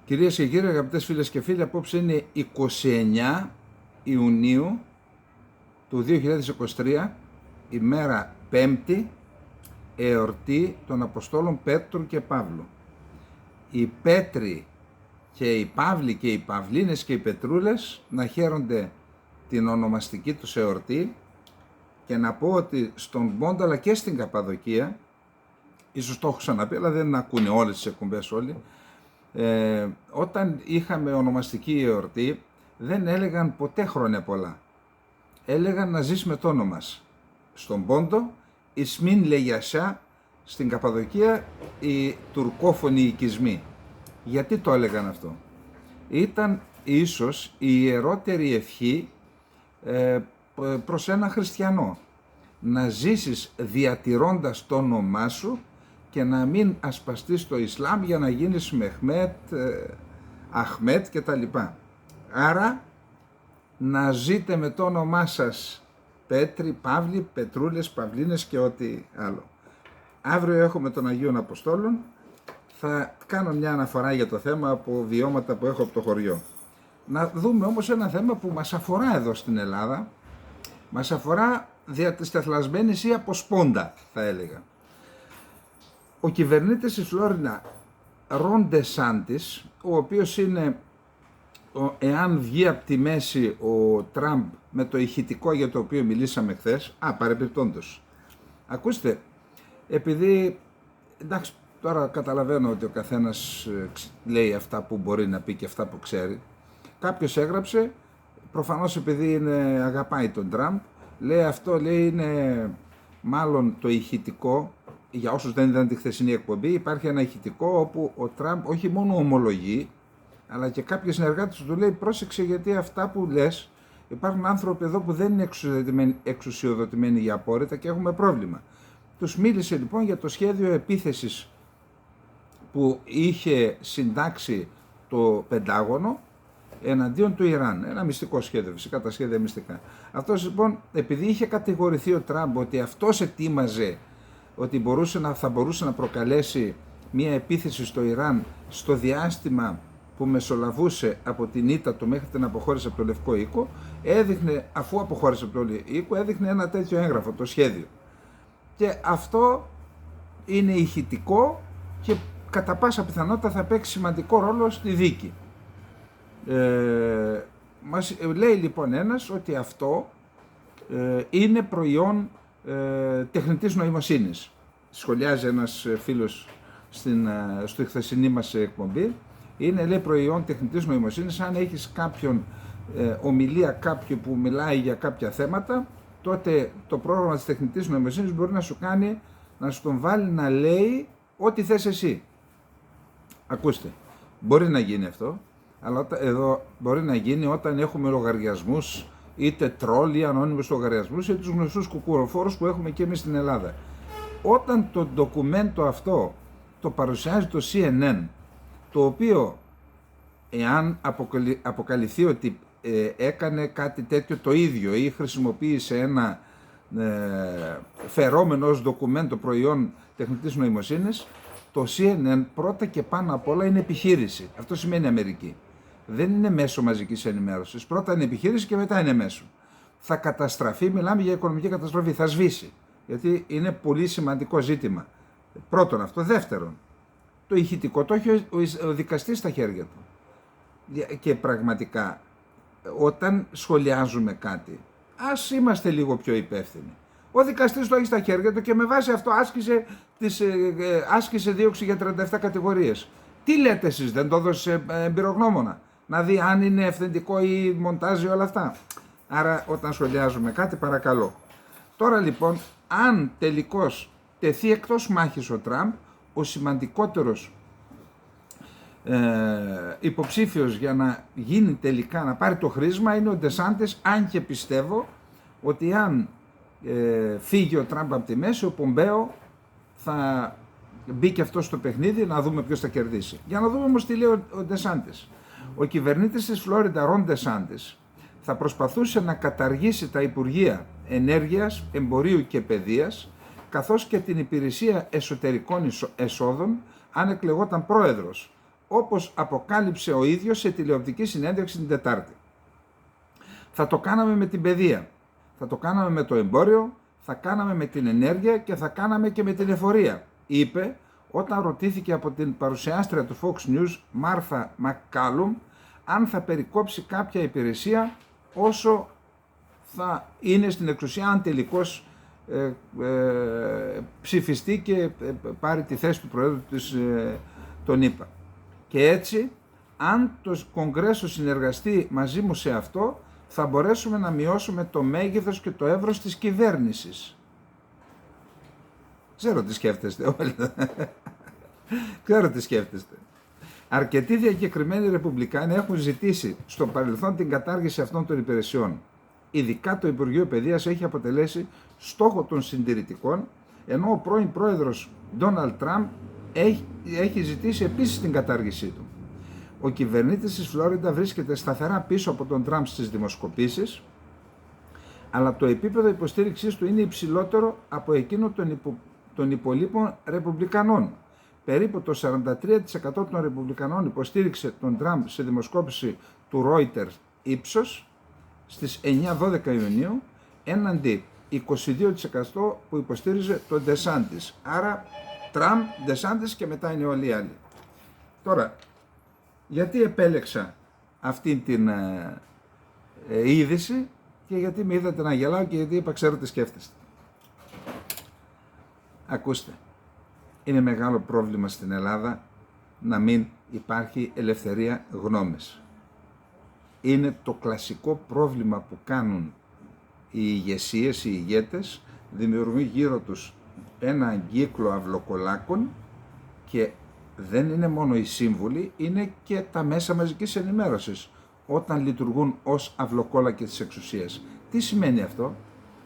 Κυρίες και κύριοι, αγαπητές φίλες και φίλοι, απόψε είναι 29 Ιουνίου του 2023, ημέρα Πέμπτη, εορτή των Αποστόλων Πέτρου και Παύλου. Οι Πέτροι και οι Παύλοι και οι Παυλίνες και οι Πετρούλες να χαίρονται την ονομαστική τους εορτή, και να πω ότι στον Πόντο αλλά και στην Καπαδοκία, ίσως το έχω ξαναπεί αλλά δεν ακούνε όλες τις εκπομπές όλοι, όταν είχαμε ονομαστική εορτή δεν έλεγαν ποτέ χρόνια πολλά, έλεγαν να ζεις με το όνομα μας. Στον Πόντο Ισμήν Λεγιασιά, στην Καπαδοκία οι τουρκόφωνοι οικισμοί. Γιατί το έλεγαν αυτό? Ήταν ίσως η ιερότερη ευχή προς ένα χριστιανό, να ζήσεις διατηρώντας το όνομά σου και να μην ασπαστείς το Ισλάμ για να γίνεις Μεχμέτ, Αχμέτ και τα λοιπά. Άρα να ζείτε με το όνομά σας Πέτροι, Παύλοι, Πετρούλες, Παυλίνες και ό,τι άλλο. Αύριο έχουμε τον Αγίων Αποστόλων. Θα κάνω μια αναφορά για το θέμα από βιώματα που έχω από το χωριό. Να δούμε όμως ένα θέμα που μας αφορά εδώ στην Ελλάδα. Μας αφορά δια της τεθλασμένης ή από σπόντα, θα έλεγα. Ο κυβερνήτης της Φλόρινα, Ρον Ντεσάντις, ο οποίος είναι, εάν βγει από τη μέση ο Τραμπ με το ηχητικό για το οποίο μιλήσαμε χθες, παρεμπιπτόντως. Ακούστε, επειδή, εντάξει, τώρα καταλαβαίνω ότι ο καθένας λέει αυτά που μπορεί να πει και αυτά που ξέρει. Κάποιος έγραψε, προφανώς επειδή αγαπάει τον Τραμπ, λέει αυτό, λέει είναι μάλλον το ηχητικό. Για όσους δεν είδαν τη χθεσινή εκπομπή, υπάρχει ένα ηχητικό όπου ο Τραμπ όχι μόνο ομολογεί, αλλά και κάποιοι συνεργάτες του λέει πρόσεξε, γιατί αυτά που λες, υπάρχουν άνθρωποι εδώ που δεν είναι εξουσιοδοτημένοι για απόρριτα και έχουμε πρόβλημα. Τους μίλησε λοιπόν για το σχέδιο επίθεσης που είχε συντάξει το Πεντάγωνο εναντίον του Ιράν. Ένα μυστικό σχέδιο, φυσικά τα σχέδια μυστικά. Αυτός λοιπόν, επειδή είχε κατηγορηθεί ο Τραμπ ότι αυτός ετοίμαζε, ότι θα μπορούσε να προκαλέσει μια επίθεση στο Ιράν στο διάστημα που μεσολαβούσε από την ήττα του μέχρι την αποχώρηση από το Λευκό Οίκο, έδειχνε, αφού αποχώρησε από το Λευκό Οίκο, έδειχνε ένα τέτοιο έγγραφο, το σχέδιο. Και αυτό είναι ηχητικό και κατά πάσα πιθανότητα θα παίξει σημαντικό ρόλο στη δίκη. Μας λέει λοιπόν ένας ότι αυτό είναι προϊόν τεχνητής νοημοσύνης. Σχολιάζει ένας φίλος στη χθεσινή μας εκπομπή. Είναι, λέει, προϊόν τεχνητής νοημοσύνης. Αν έχεις κάποιον ομιλία κάποιου που μιλάει για κάποια θέματα, τότε το πρόγραμμα της τεχνητής νοημοσύνης μπορεί να σου κάνει, να σου τον βάλει να λέει ό,τι θες εσύ. Ακούστε, μπορεί να γίνει αυτό, αλλά εδώ μπορεί να γίνει όταν έχουμε λογαριασμούς, είτε τρόλ ή ανώνυμους λογαριασμούς, είτε τους γνωστούς κουκουροφόρους που έχουμε και εμείς στην Ελλάδα. Όταν το ντοκουμέντο αυτό το παρουσιάζει το CNN, το οποίο εάν αποκαλυφθεί ότι έκανε κάτι τέτοιο το ίδιο ή χρησιμοποίησε ένα φερόμενο ως ντοκουμέντο προϊόν τεχνητής νοημοσύνης, το CNN πρώτα και πάνω απ' όλα είναι επιχείρηση. Αυτό σημαίνει Αμερική. Δεν είναι μέσο μαζικής ενημέρωσης. Πρώτα είναι επιχείρηση και μετά είναι μέσο. Θα καταστραφεί, μιλάμε για οικονομική καταστροφή, θα σβήσει. Γιατί είναι πολύ σημαντικό ζήτημα. Πρώτον αυτό. Δεύτερον, το ηχητικό το έχει ο δικαστής στα χέρια του. Και πραγματικά, όταν σχολιάζουμε κάτι, ας είμαστε λίγο πιο υπεύθυνοι. Ο δικαστής το έχει στα χέρια του και με βάση αυτό άσκησε δίωξη για 37 κατηγορίες. Τι λέτε εσείς, δεν το έδωσε εμπειρογνώμονα να δει αν είναι αυθεντικό ή μοντάζει όλα αυτά? Άρα όταν σχολιάζουμε κάτι, παρακαλώ. Τώρα λοιπόν, αν τελικώς τεθεί εκτός μάχης ο Τραμπ, ο σημαντικότερος υποψήφιος για να γίνει τελικά, να πάρει το χρήσμα, είναι ο Ντεσάντις, αν και πιστεύω ότι αν φύγει ο Τραμπ από τη μέση, ο Πομπέο θα μπει και αυτό στο παιχνίδι, να δούμε ποιος θα κερδίσει. Για να δούμε όμως τι λέει ο Ντεσάντις. Ο κυβερνήτης της Φλόριντα, Ρον Ντεσάντις, θα προσπαθούσε να καταργήσει τα Υπουργεία Ενέργειας, Εμπορίου και Παιδείας, καθώς και την Υπηρεσία Εσωτερικών Εσόδων, αν εκλεγόταν πρόεδρος. όπως αποκάλυψε ο ίδιος σε τηλεοπτική συνέντευξη την Τετάρτη. Θα το κάναμε με την παιδεία, θα το κάναμε με το εμπόριο, θα κάναμε με την ενέργεια και θα κάναμε και με την εφορία, είπε όταν ρωτήθηκε από την παρουσιάστρια του Fox News, Μάρθα Μακκάλουμ, αν θα περικόψει κάποια υπηρεσία όσο θα είναι στην εξουσία, αν τελικώς ψηφιστεί και πάρει τη θέση του Προέδρου των ΗΠΑ. Και έτσι, αν το Κογκρέσο συνεργαστεί μαζί μου σε αυτό, θα μπορέσουμε να μειώσουμε το μέγεθος και το εύρος της κυβέρνησης. Ξέρω τι σκέφτεστε όλοι. Ξέρω τι σκέφτεστε. Αρκετοί διακεκριμένοι ρεπουμπλικάνοι έχουν ζητήσει στο παρελθόν την κατάργηση αυτών των υπηρεσιών. Ειδικά το Υπουργείο Παιδείας έχει αποτελέσει στόχο των συντηρητικών, ενώ ο πρώην πρόεδρος Ντόναλντ Τραμπ έχει ζητήσει επίσης την κατάργησή του. Ο κυβερνήτης της Φλόριντα βρίσκεται σταθερά πίσω από τον Τραμπ στις δημοσκοπήσεις, αλλά το επίπεδο υποστήριξής του είναι υψηλότερο από εκείνο των υπολείπων ρεπουμπλικανών. Περίπου το 43% των ρεπουμπλικανών υποστήριξε τον Τραμπ σε δημοσκόπηση του Reuters Ipsos στις 9-12 Ιουνίου, έναντι 22% που υποστήριζε τον DeSantis. Άρα Τραμπ, DeSantis και μετά είναι όλοι οι άλλοι. Τώρα, γιατί επέλεξα αυτή την είδηση και γιατί με είδατε να γελάω και γιατί είπα ξέρω τι σκέφτεστε. Ακούστε, είναι μεγάλο πρόβλημα στην Ελλάδα να μην υπάρχει ελευθερία γνώμης. Είναι το κλασικό πρόβλημα που κάνουν οι ηγεσίες, οι ηγέτες, δημιουργούν γύρω τους ένα κύκλο αυλοκολάκων και δεν είναι μόνο οι σύμβουλοι, είναι και τα μέσα μαζικής ενημέρωσης όταν λειτουργούν ως αυλοκόλακες της εξουσίας. Τι σημαίνει αυτό?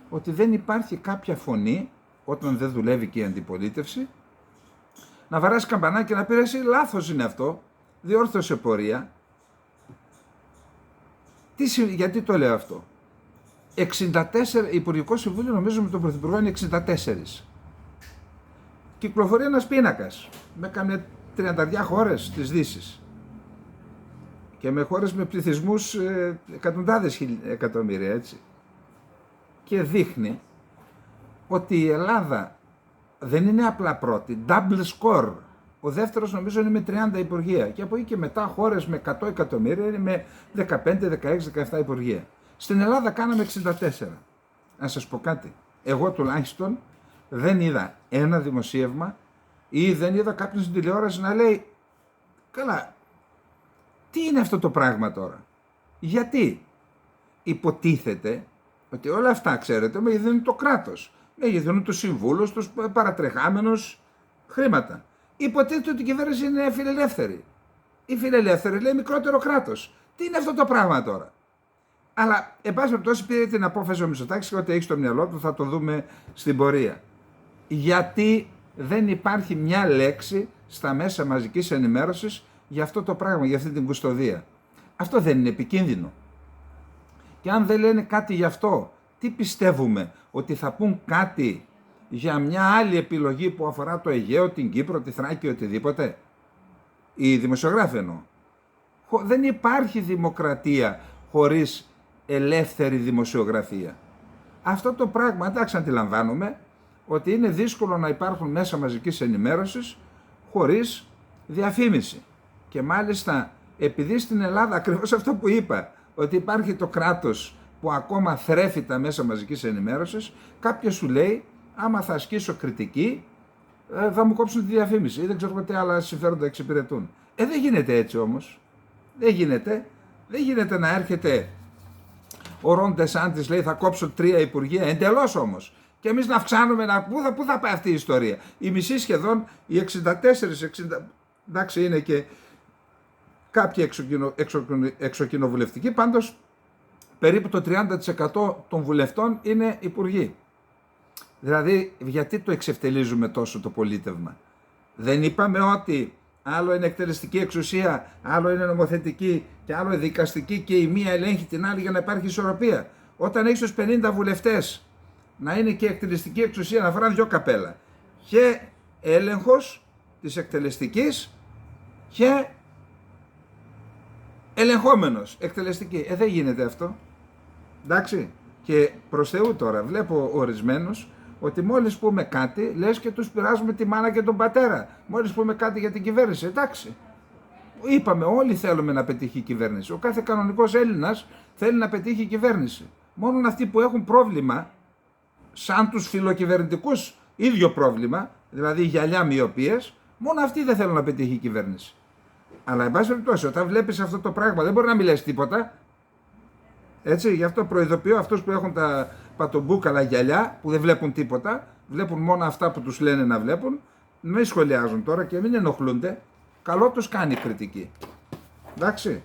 Ότι δεν υπάρχει κάποια φωνή όταν δεν δουλεύει και η αντιπολίτευση να βαράσει καμπανάκι και να πει εσύ λάθος είναι αυτό, διόρθωσε πορεία. Γιατί το λέω αυτό? 64, Υπουργικό Συμβούλιο νομίζω με τον Πρωθυπουργό είναι 64. Κυκλοφορεί ένας πίνακας με καμιά 30 χώρες της Δύσης και με χώρες με πληθυσμούς εκατοντάδες εκατομμύρια, έτσι. Και δείχνει ότι η Ελλάδα δεν είναι απλά πρώτη, double score. Ο δεύτερος νομίζω είναι με 30 υπουργεία και από εκεί και μετά χώρες με 100 εκατομμύρια είναι με 15, 16, 17 υπουργεία. Στην Ελλάδα κάναμε 64. Να σας πω κάτι, εγώ τουλάχιστον δεν είδα ένα δημοσίευμα ή δεν είδα κάποιον στην τηλεόραση να λέει καλά, τι είναι αυτό το πράγμα τώρα? Γιατί υποτίθεται ότι όλα αυτά, ξέρετε, μεγεθύνουν το κράτος, μεγεθύνουν τους συμβούλους, τους παρατρεχάμενους χρήματα. Υποτίθεται ότι η κυβέρνηση είναι φιλελεύθερη. Η φιλελεύθερη λέει μικρότερο κράτος. Τι είναι αυτό το πράγμα τώρα? Αλλά, εν πάση περιπτώσει, πήρε την απόφαση ο Μητσοτάκης και ό,τι έχει στο μυαλό του θα το δούμε στην πορεία. Γιατί δεν υπάρχει μια λέξη στα μέσα μαζικής ενημέρωσης για αυτό το πράγμα, για αυτή την κουστοδία? Αυτό δεν είναι επικίνδυνο? Και αν δεν λένε κάτι γι' αυτό, τι πιστεύουμε? Ότι θα πούν κάτι για μια άλλη επιλογή που αφορά το Αιγαίο, την Κύπρο, τη Θράκη, οτιδήποτε? Οι δημοσιογράφοι εννοώ. Δεν υπάρχει δημοκρατία χωρίς ελεύθερη δημοσιογραφία. Αυτό το πράγμα, εντάξει, αντιλαμβάνομαι ότι είναι δύσκολο να υπάρχουν μέσα μαζικής ενημέρωσης χωρίς διαφήμιση. Και μάλιστα επειδή στην Ελλάδα ακριβώς αυτό που είπα, ότι υπάρχει το κράτος που ακόμα θρέφει τα μέσα μαζικής ενημέρωσης, κάποιος σου λέει άμα θα ασκήσω κριτική θα μου κόψουν τη διαφήμιση ή δεν ξέρω τι άλλα συμφέροντα εξυπηρετούν. Δεν γίνεται έτσι όμως. Δεν γίνεται να έρχεται ο Ρον Ντεσάντης, λέει θα κόψω 3 υπουργεία, εντελώς όμως. Και εμείς να αυξάνουμε, πού θα πάει αυτή η ιστορία? Η μισή σχεδόν, οι 64, εντάξει είναι και κάποιοι εξοκοινοβουλευτικοί, πάντως περίπου το 30% των βουλευτών είναι υπουργοί. Δηλαδή, γιατί το εξευτελίζουμε τόσο το πολίτευμα? Δεν είπαμε ότι άλλο είναι εκτελεστική εξουσία, άλλο είναι νομοθετική και άλλο είναι δικαστική και η μία ελέγχει την άλλη για να υπάρχει ισορροπία? Όταν έχεις τους 50 βουλευτές να είναι και εκτελεστική εξουσία, να φοράνε 2 καπέλα, και έλεγχος της εκτελεστικής και ελεγχόμενος, εκτελεστική. Δεν γίνεται αυτό. Εντάξει. Και προς Θεού τώρα, βλέπω ορισμένους ότι μόλις πούμε κάτι, λες και τους πειράζουμε τη μάνα και τον πατέρα. Μόλις πούμε κάτι για την κυβέρνηση, εντάξει. Είπαμε, όλοι θέλουμε να πετύχει η κυβέρνηση. Ο κάθε κανονικός Έλληνας θέλει να πετύχει η κυβέρνηση. Μόνο αυτοί που έχουν πρόβλημα, σαν τους φιλοκυβερνητικούς, ίδιο πρόβλημα, δηλαδή γυαλιά μοιοπίες, μόνο αυτοί δεν θέλουν να πετύχει η κυβέρνηση. Αλλά, εν πάση περιπτώσει, όταν βλέπεις αυτό το πράγμα, δεν μπορεί να μιλάς τίποτα. Έτσι, γι' αυτό προειδοποιώ αυτούς που έχουν τα πατομπούκαλα γυαλιά, που δεν βλέπουν τίποτα, βλέπουν μόνο αυτά που τους λένε να βλέπουν, μην σχολιάζουν τώρα και μην ενοχλούνται. Καλό τους κάνει η κριτική. Εντάξει.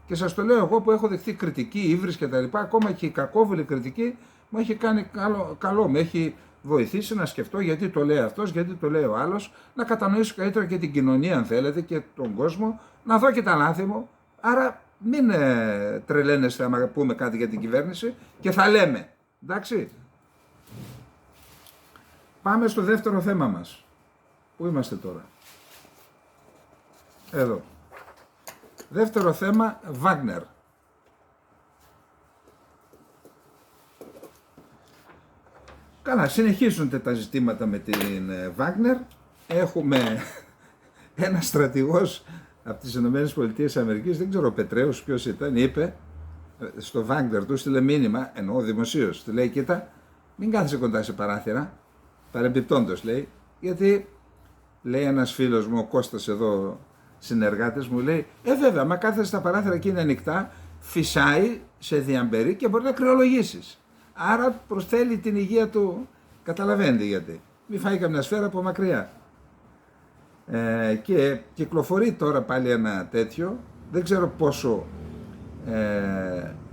Και σας το λέω εγώ που έχω δεχτεί κριτική, ύβρις και τα λοιπά, ακόμα και η κακόβουλη κριτική μου έχει κάνει καλό. Με έχει βοηθήσει να σκεφτώ γιατί το λέει αυτός, γιατί το λέει ο άλλος, να κατανοήσω καλύτερα και την κοινωνία αν θέλετε και τον κόσμο, να δω και τα λάθη μου. Άρα μην τρελαίνεστε άμα πούμε κάτι για την κυβέρνηση και θα λέμε. Εντάξει. Πάμε στο δεύτερο θέμα μας. Πού είμαστε τώρα? Εδώ. Δεύτερο θέμα, Βάγνερ. Καλά, συνεχίζονται τα ζητήματα με την Βάγνερ. Έχουμε ένα στρατηγός από τις ΗΠΑ, δεν ξέρω ο Πετρέους ποιος ήταν, είπε στο Βάγνερ του, στείλε μήνυμα, εννοώ δημοσίως, του λέει, κοίτα, μην κάθεσαι κοντά σε παράθυρα, παρεμπιπτόντως λέει, γιατί λέει ένας φίλος μου, ο Κώστας εδώ, συνεργάτες μου, λέει, βέβαια, μα κάθεσαι στα παράθυρα και είναι ανοιχτά, φυσάει, σε διαμπερί και μπορεί να κρυολογήσεις. Άρα προσθέλει την υγεία του, καταλαβαίνετε γιατί. Μην φάει καμιά σφαίρα από μακριά. Και κυκλοφορεί τώρα πάλι ένα τέτοιο, δεν ξέρω πόσο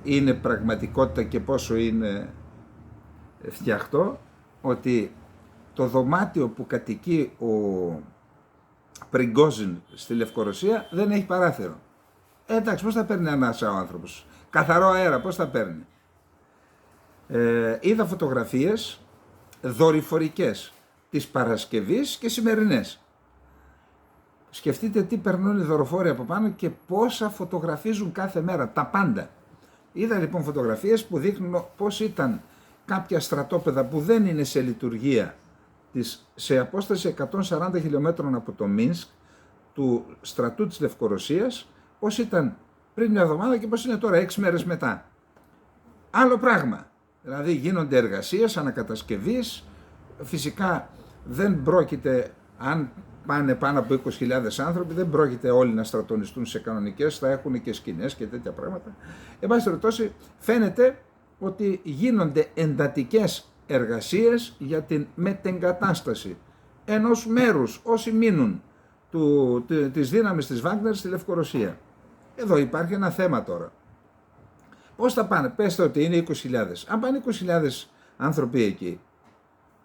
είναι πραγματικότητα και πόσο είναι φτιαχτό, ότι το δωμάτιο που κατοικεί ο Πριγκόζιν στη Λευκορωσία δεν έχει παράθυρο. Εντάξει, πώς θα παίρνει ανάσα ο άνθρωπος? Καθαρό αέρα, πώς θα παίρνει? Είδα φωτογραφίες δορυφορικές της Παρασκευής και σημερινές. Σκεφτείτε τι περνούν οι δορυφόροι από πάνω και πόσα φωτογραφίζουν κάθε μέρα, τα πάντα. Είδα λοιπόν φωτογραφίες που δείχνουν πώς ήταν κάποια στρατόπεδα που δεν είναι σε λειτουργία σε απόσταση 140 χιλιόμετρων από το Μίνσκ, του στρατού της Λευκορωσίας, πώς ήταν πριν μια εβδομάδα και πώς είναι τώρα 6 μέρες μετά. Άλλο πράγμα. Δηλαδή γίνονται εργασίες ανακατασκευής, φυσικά δεν πρόκειται, αν πάνε πάνω από 20.000 άνθρωποι, δεν πρόκειται όλοι να στρατονιστούν σε κανονικές, θα έχουν και σκηνές και τέτοια πράγματα. Εν πάση περιπτώσει, φαίνεται ότι γίνονται εντατικές εργασίες για την μετεγκατάσταση ενός μέρους, όσοι μείνουν, της δύναμης της Βάγνερ στη Λευκορωσία. Εδώ υπάρχει ένα θέμα τώρα. Πώς θα πάνε? Πέστε ότι είναι 20.000. Αν πάνε 20.000 άνθρωποι εκεί,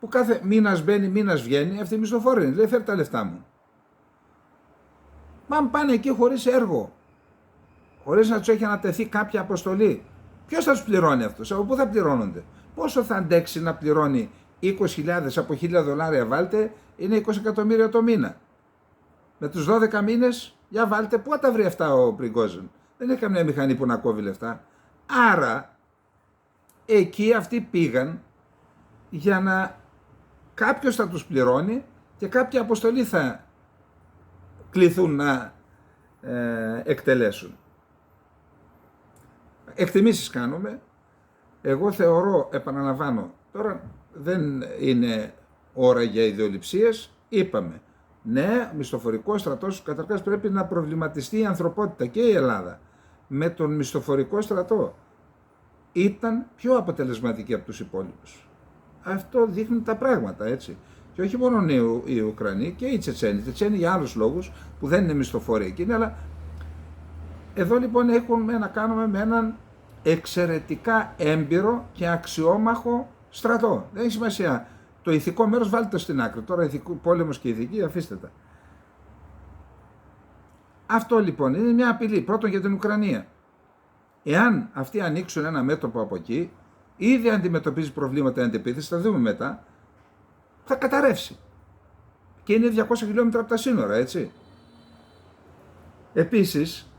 που κάθε μήνας μπαίνει, μήνας βγαίνει, αυτοί οι μισθοφόροι είναι, λέει φέρ τα λεφτά μου. Μα αν πάνε εκεί χωρίς έργο, χωρίς να τους έχει ανατεθεί κάποια αποστολή, ποιος θα τους πληρώνει αυτούς? Από πού θα πληρώνονται? Πόσο θα αντέξει να πληρώνει 20.000 από $1.000 βάλτε, είναι 20 εκατομμύρια το μήνα. Με τους 12 μήνες, για βάλτε, πού θα τα βρει αυτά ο Πριγκόζιν? Δεν έχει καμία μηχανή που να κόβει λεφτά. Άρα, εκεί αυτοί πήγαν για να κάποιος θα τους πληρώνει και κάποια αποστολή θα κληθούν να εκτελέσουν. Εκτιμήσεις κάνουμε. Εγώ θεωρώ, επαναλαμβάνω, τώρα δεν είναι ώρα για ιδεολειψίες, είπαμε. Ναι, μισθοφορικό στρατός, καταρχάς πρέπει να προβληματιστεί η ανθρωπότητα και η Ελλάδα. Με τον μισθοφορικό στρατό ήταν πιο αποτελεσματική από τους υπόλοιπους. Αυτό δείχνουν τα πράγματα, έτσι. Και όχι μόνο οι Ουκρανοί και οι Τσετσένοι. Οι Τσετσένοι για άλλους λόγους που δεν είναι μισθοφόροι εκείνοι, αλλά εδώ λοιπόν έχουμε να κάνουμε με έναν εξαιρετικά έμπειρο και αξιόμαχο στρατό. Δεν έχει σημασία. Το ηθικό μέρος βάλτε το στην άκρη. Τώρα πόλεμος και ηθική αφήστε τα. Αυτό λοιπόν είναι μια απειλή. Πρώτον για την Ουκρανία. Εάν αυτοί ανοίξουν ένα μέτωπο από εκεί, ήδη αντιμετωπίζει προβλήματα αντεπίθεση, θα δούμε μετά, θα καταρρεύσει. Και είναι 200 χιλιόμετρα από τα σύνορα, έτσι. Επίσης,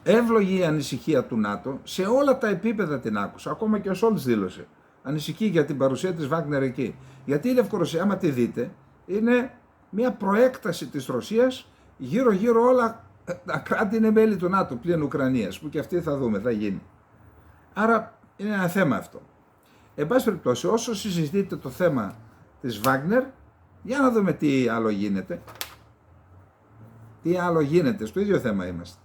εύλογη η ανησυχία του ΝΑΤΟ, σε όλα τα επίπεδα την άκουσα, ακόμα και ο Σόλτς δήλωσε. Ανησυχεί για την παρουσία της Βάγνερ εκεί. Γιατί η Λευκορωσία, άμα τη δείτε, είναι μια προέκταση της Ρωσίας, γύρω-γύρω όλα τα κράτη είναι μέλη του ΝΑΤΟ, πλην Ουκρανίας, που και αυτή θα δούμε, θα γίνει. Άρα είναι ένα θέμα αυτό. Εν πάση περιπτώσει, όσο συζητείτε το θέμα της Βάγνερ, για να δούμε τι άλλο γίνεται. Τι άλλο γίνεται, στο ίδιο θέμα είμαστε.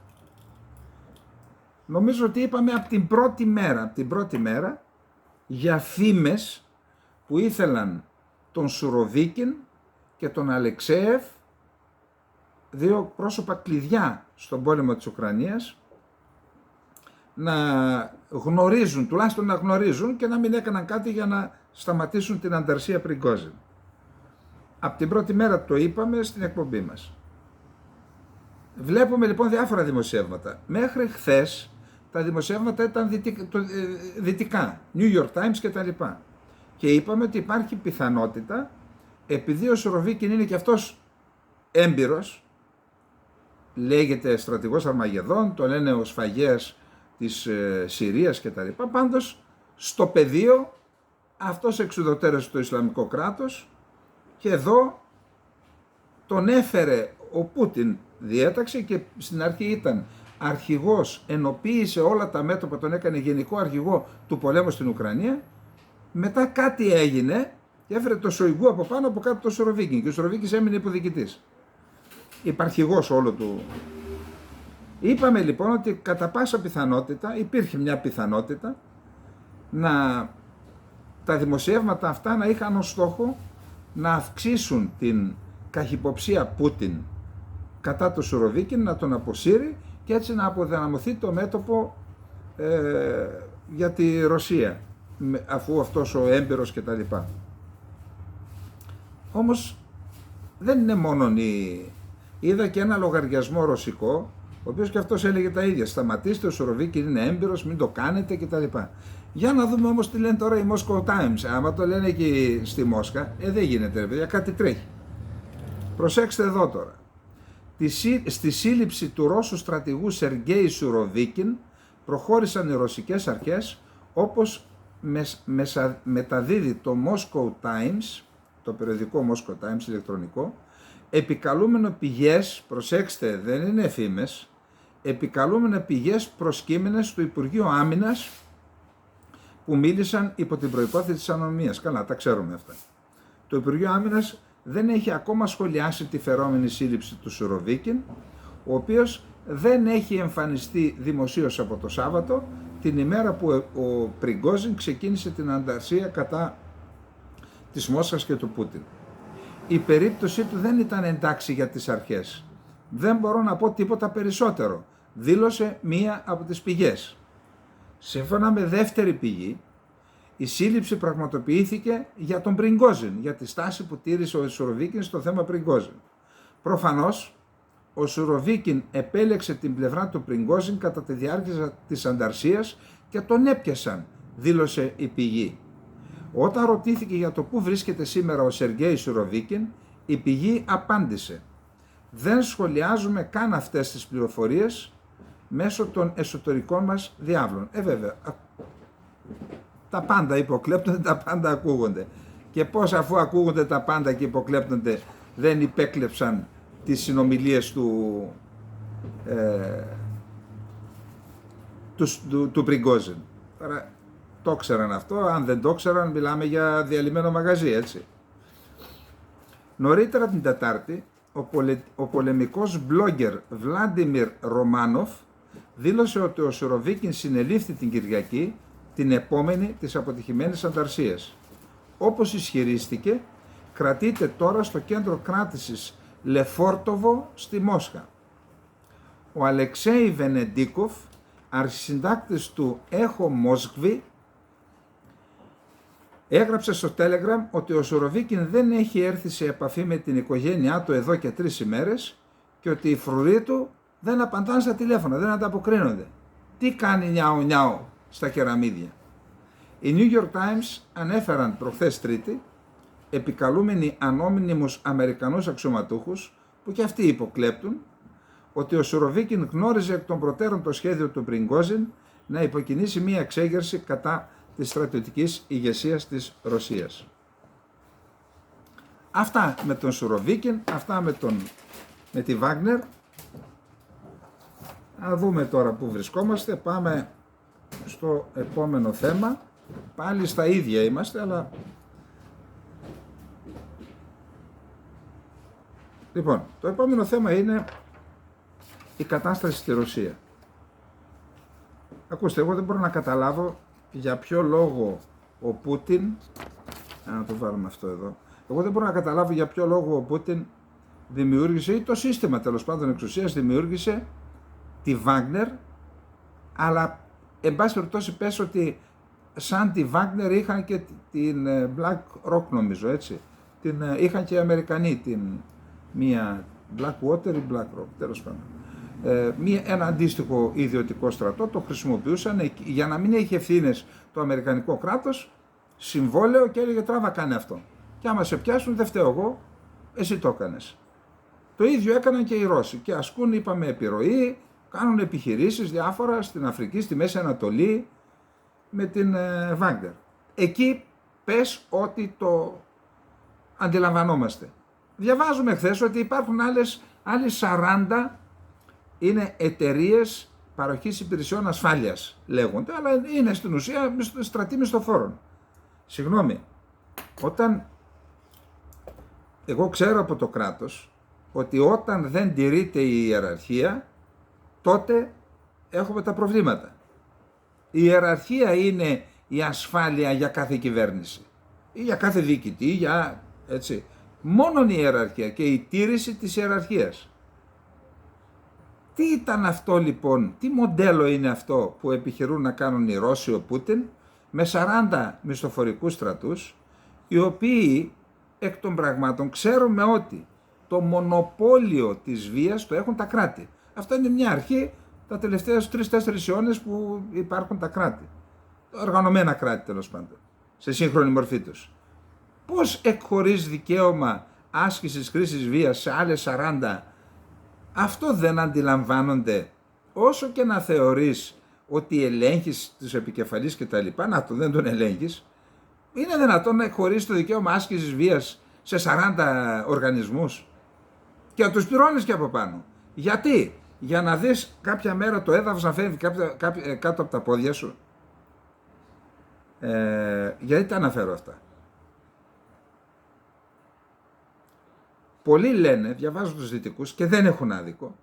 Νομίζω ότι είπαμε από την πρώτη μέρα, για φήμες που ήθελαν τον Σουροβίκιν και τον Αλεξέεφ, δύο πρόσωπα κλειδιά στον πόλεμο της Ουκρανίας, να γνωρίζουν, τουλάχιστον να γνωρίζουν και να μην έκαναν κάτι για να σταματήσουν την ανταρσία Πριγκόζιν. Από την πρώτη μέρα το είπαμε στην εκπομπή μας. Βλέπουμε λοιπόν διάφορα δημοσιεύματα. Μέχρι χθες τα δημοσιεύματα ήταν δυτικά, New York Times και τα λοιπά. Και είπαμε ότι υπάρχει πιθανότητα, επειδή ο Σουροβίκιν είναι και αυτός έμπειρος, λέγεται στρατηγός Αρμαγεδόν, το λένε ο σφαγέας της Συρίας και τα λοιπά, πάντως στο πεδίο αυτός εξουδωτέρωσε το Ισλαμικό κράτος και εδώ τον έφερε ο Πούτιν, διέταξε και στην αρχή ήταν αρχηγός, ενοποίησε όλα τα μέτωπα, τον έκανε γενικό αρχηγό του πολέμου στην Ουκρανία. Μετά κάτι έγινε και έφερε το Σοϊγκού από πάνω, από κάτω το Σουροβίκιν και ο Σουροβίκης έμεινε υποδιοικητής. Υπαρχηγός όλο του. Είπαμε λοιπόν ότι κατά πάσα πιθανότητα, υπήρχε μια πιθανότητα να τα δημοσιεύματα αυτά να είχαν ως στόχο να αυξήσουν την καχυποψία Πούτιν κατά το Σουροβίκιν, να τον αποσύρει και έτσι να αποδυναμωθεί το μέτωπο για τη Ρωσία, αφού αυτός ο έμπειρος και τα λοιπά. Όμως δεν είναι μόνο είδα και ένα λογαριασμό ρωσικό, ο οποίος και αυτός έλεγε τα ίδια. Σταματήστε, ο Σουροβίκιν είναι έμπειρος, μην το κάνετε κτλ. Για να δούμε όμως τι λένε τώρα οι Moscow Times. Άμα το λένε εκεί στη Μόσχα, δεν γίνεται ρε παιδιά, κάτι τρέχει. Προσέξτε εδώ τώρα. Στη σύλληψη του Ρώσου στρατηγού Σεργέη Σουροβίκιν προχώρησαν οι ρωσικές αρχές, όπως μεταδίδει το Moscow Times, το περιοδικό Moscow Times ηλεκτρονικό, επικαλούμενο πηγές, προσέξτε δεν είναι φήμες, επικαλούμενο πηγές προσκύμενες του Υπουργείου Άμυνας που μίλησαν υπό την προϋπόθεση της ανωνυμίας. Καλά, τα ξέρουμε αυτά. Το Υπουργείο Άμυνας δεν έχει ακόμα σχολιάσει τη φερόμενη σύλληψη του Σουροβίκιν, ο οποίος δεν έχει εμφανιστεί δημοσίως από το Σάββατο, την ημέρα που ο Πριγκόζιν ξεκίνησε την ανταρσία κατά της Μόσχας και του Πούτιν. Η περίπτωσή του δεν ήταν εντάξει για τις αρχές. Δεν μπορώ να πω τίποτα περισσότερο, δήλωσε μία από τις πηγές. Σύμφωνα με δεύτερη πηγή, η σύλληψη πραγματοποιήθηκε για τον Πριγκόζιν, για τη στάση που τήρησε ο Σουροβίκιν στο θέμα Πριγκόζιν. Προφανώς, ο Σουροβίκιν επέλεξε την πλευρά του Πριγκόζιν κατά τη διάρκεια της ανταρσίας και τον έπιασαν, δήλωσε η πηγή. Όταν ρωτήθηκε για το πού βρίσκεται σήμερα ο Σεργέη Σουροβίκιν, η πηγή απάντησε: «Δεν σχολιάζουμε καν αυτές τις πληροφορίες μέσω των εσωτερικών μας διάβλων». Βέβαια, τα πάντα υποκλέπτονται, τα πάντα ακούγονται. Και πώς αφού ακούγονται τα πάντα και υποκλέπτονται δεν υπέκλεψαν τις συνομιλίες του Πριγκόζιν. Τώρα το ξέραν αυτό, αν δεν το ξέραν μιλάμε για διαλυμένο μαγαζί, έτσι. Νωρίτερα την Τετάρτη, ο πολεμικός blogger Βλάντιμιρ Ρωμάνοφ δήλωσε ότι ο Σουροβίκιν συνελήφθη την Κυριακή, την επόμενη της αποτυχημένης ανταρσίας. Όπως ισχυρίστηκε, κρατείται τώρα στο κέντρο κράτησης Λεφόρτοβο στη Μόσχα. Ο Αλεξέη Βενεντίκοφ, αρχισυντάκτης του Έχο Μόσκβι, έγραψε στο Telegram ότι ο Σουροβίκιν δεν έχει έρθει σε επαφή με την οικογένειά του εδώ και 3 ημέρες και ότι οι φρουροί του δεν απαντάνε στα τηλέφωνα, δεν ανταποκρίνονται. Τι κάνει νιάου στα κεραμίδια. Οι New York Times ανέφεραν προχθές Τρίτη επικαλούμενοι ανώνυμους Αμερικανούς αξιωματούχους που και αυτοί υποκλέπτουν ότι ο Σουροβίκιν γνώριζε εκ των προτέρων το σχέδιο του Πριγκόζιν να υποκινήσει μία εξέγερση κατά της στρατιωτικής ηγεσίας της Ρωσίας. Αυτά με τον Σουροβίκιν, αυτά με τη Βάγνερ. Να δούμε τώρα που βρισκόμαστε, πάμε στο επόμενο θέμα. Πάλι στα ίδια είμαστε, αλλά... Λοιπόν, το επόμενο θέμα είναι η κατάσταση στη Ρωσία. Ακούστε, εγώ δεν μπορώ να καταλάβω για ποιο λόγο ο Πούτιν... Να το βάλουμε αυτό εδώ. Εγώ δεν μπορώ να καταλάβω για ποιο λόγο ο Πούτιν δημιούργησε, ή το σύστημα τέλος πάντων εξουσίας δημιούργησε τη Βάγνερ, αλλά εν πάση περιπτώσει πες ότι σαν τη Βάγνερ είχαν και την Black Rock, νομίζω, έτσι. Είχαν και οι Αμερικανοί την μία Blackwater ή Black Rock, τέλος πάντων. Ένα αντίστοιχο ιδιωτικό στρατό το χρησιμοποιούσαν για να μην έχει ευθύνες το αμερικανικό κράτος, συμβόλαιο, και έλεγε τράβα κάνε αυτό. Και άμα σε πιάσουν δεν φταίω εγώ, εσύ το έκανες. Το ίδιο έκαναν και οι Ρώσοι και ασκούν, είπαμε, επιρροή, κάνουν επιχειρήσεις διάφορα στην Αφρική, στη Μέση Ανατολή με την Βάγνερ. Εκεί πες ότι το αντιλαμβανόμαστε. Διαβάζουμε χθες ότι υπάρχουν άλλες 40 είναι εταιρείες παροχής υπηρεσιών ασφάλειας, λέγονται, αλλά είναι στην ουσία στρατοί μισθοφόρων. Συγγνώμη, όταν εγώ ξέρω από το κράτος ότι όταν δεν τηρείται η ιεραρχία, τότε έχουμε τα προβλήματα. Η ιεραρχία είναι η ασφάλεια για κάθε κυβέρνηση ή για κάθε διοικητή, για έτσι. Μόνον η ιεραρχία και η τήρηση της ιεραρχίας. Τι ήταν αυτό λοιπόν, τι μοντέλο είναι αυτό που επιχειρούν να κάνουν οι Ρώσοι, ο Πούτιν, με 40 μισθοφορικούς στρατούς, οι οποίοι εκ των πραγμάτων ξέρουμε ότι το μονοπόλιο της βίας το έχουν τα κράτη. Αυτό είναι μια αρχή τα τελευταίους 3-4 αιώνες που υπάρχουν τα κράτη. Οργανωμένα κράτη τέλος πάντων, σε σύγχρονη μορφή τους. Πώς εκχωρείς δικαίωμα άσκησης χρήσης βίας σε άλλες 40, αυτό δεν αντιλαμβάνονται, όσο και να θεωρείς ότι ελέγχεις τους επικεφαλείς και τα λοιπά, να το δεν τον ελέγχεις, είναι δυνατόν να εκχωρείς το δικαίωμα άσκησης βίας σε 40 οργανισμούς και να τους πληρώνεις και από πάνω. Γιατί? Για να δεις κάποια μέρα το έδαφος να φαίνεται κάτω από τα πόδια σου. Γιατί τα αναφέρω αυτά? Πολλοί λένε, διαβάζω τους δυτικούς και δεν έχουν άδικο,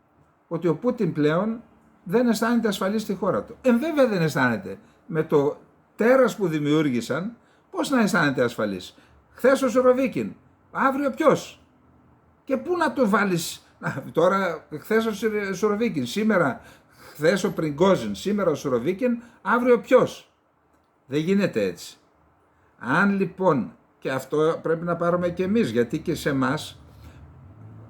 ότι ο Πούτιν πλέον δεν αισθάνεται ασφαλής στη χώρα του. Βέβαια δεν αισθάνεται. Με το τέρας που δημιούργησαν, πώς να αισθάνεται ασφαλής? Χθες ο Σουροβίκιν, αύριο ποιος? Και πού να το βάλεις? Τώρα χθες ο Σουροβίκιν, σήμερα χθες ο Πριγκόζιν, σήμερα ο Σουροβίκιν, αύριο ποιος? Δεν γίνεται έτσι. Αν λοιπόν, και αυτό πρέπει να πάρουμε και εμείς, γιατί και σε εμάς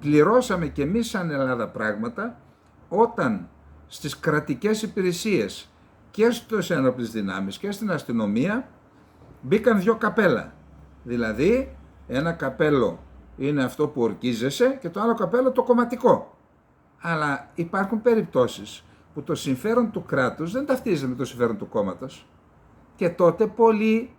πληρώσαμε και εμείς σαν Ελλάδα πράγματα, όταν στις κρατικές υπηρεσίες και στους ένοπλες δυνάμεις και στην αστυνομία μπήκαν 2 καπέλα. Δηλαδή ένα καπέλο είναι αυτό που ορκίζεσαι και το άλλο καπέλο το κομματικό. Αλλά υπάρχουν περιπτώσεις που το συμφέρον του κράτους δεν ταυτίζεται με το συμφέρον του κόμματος, και τότε πολλοί,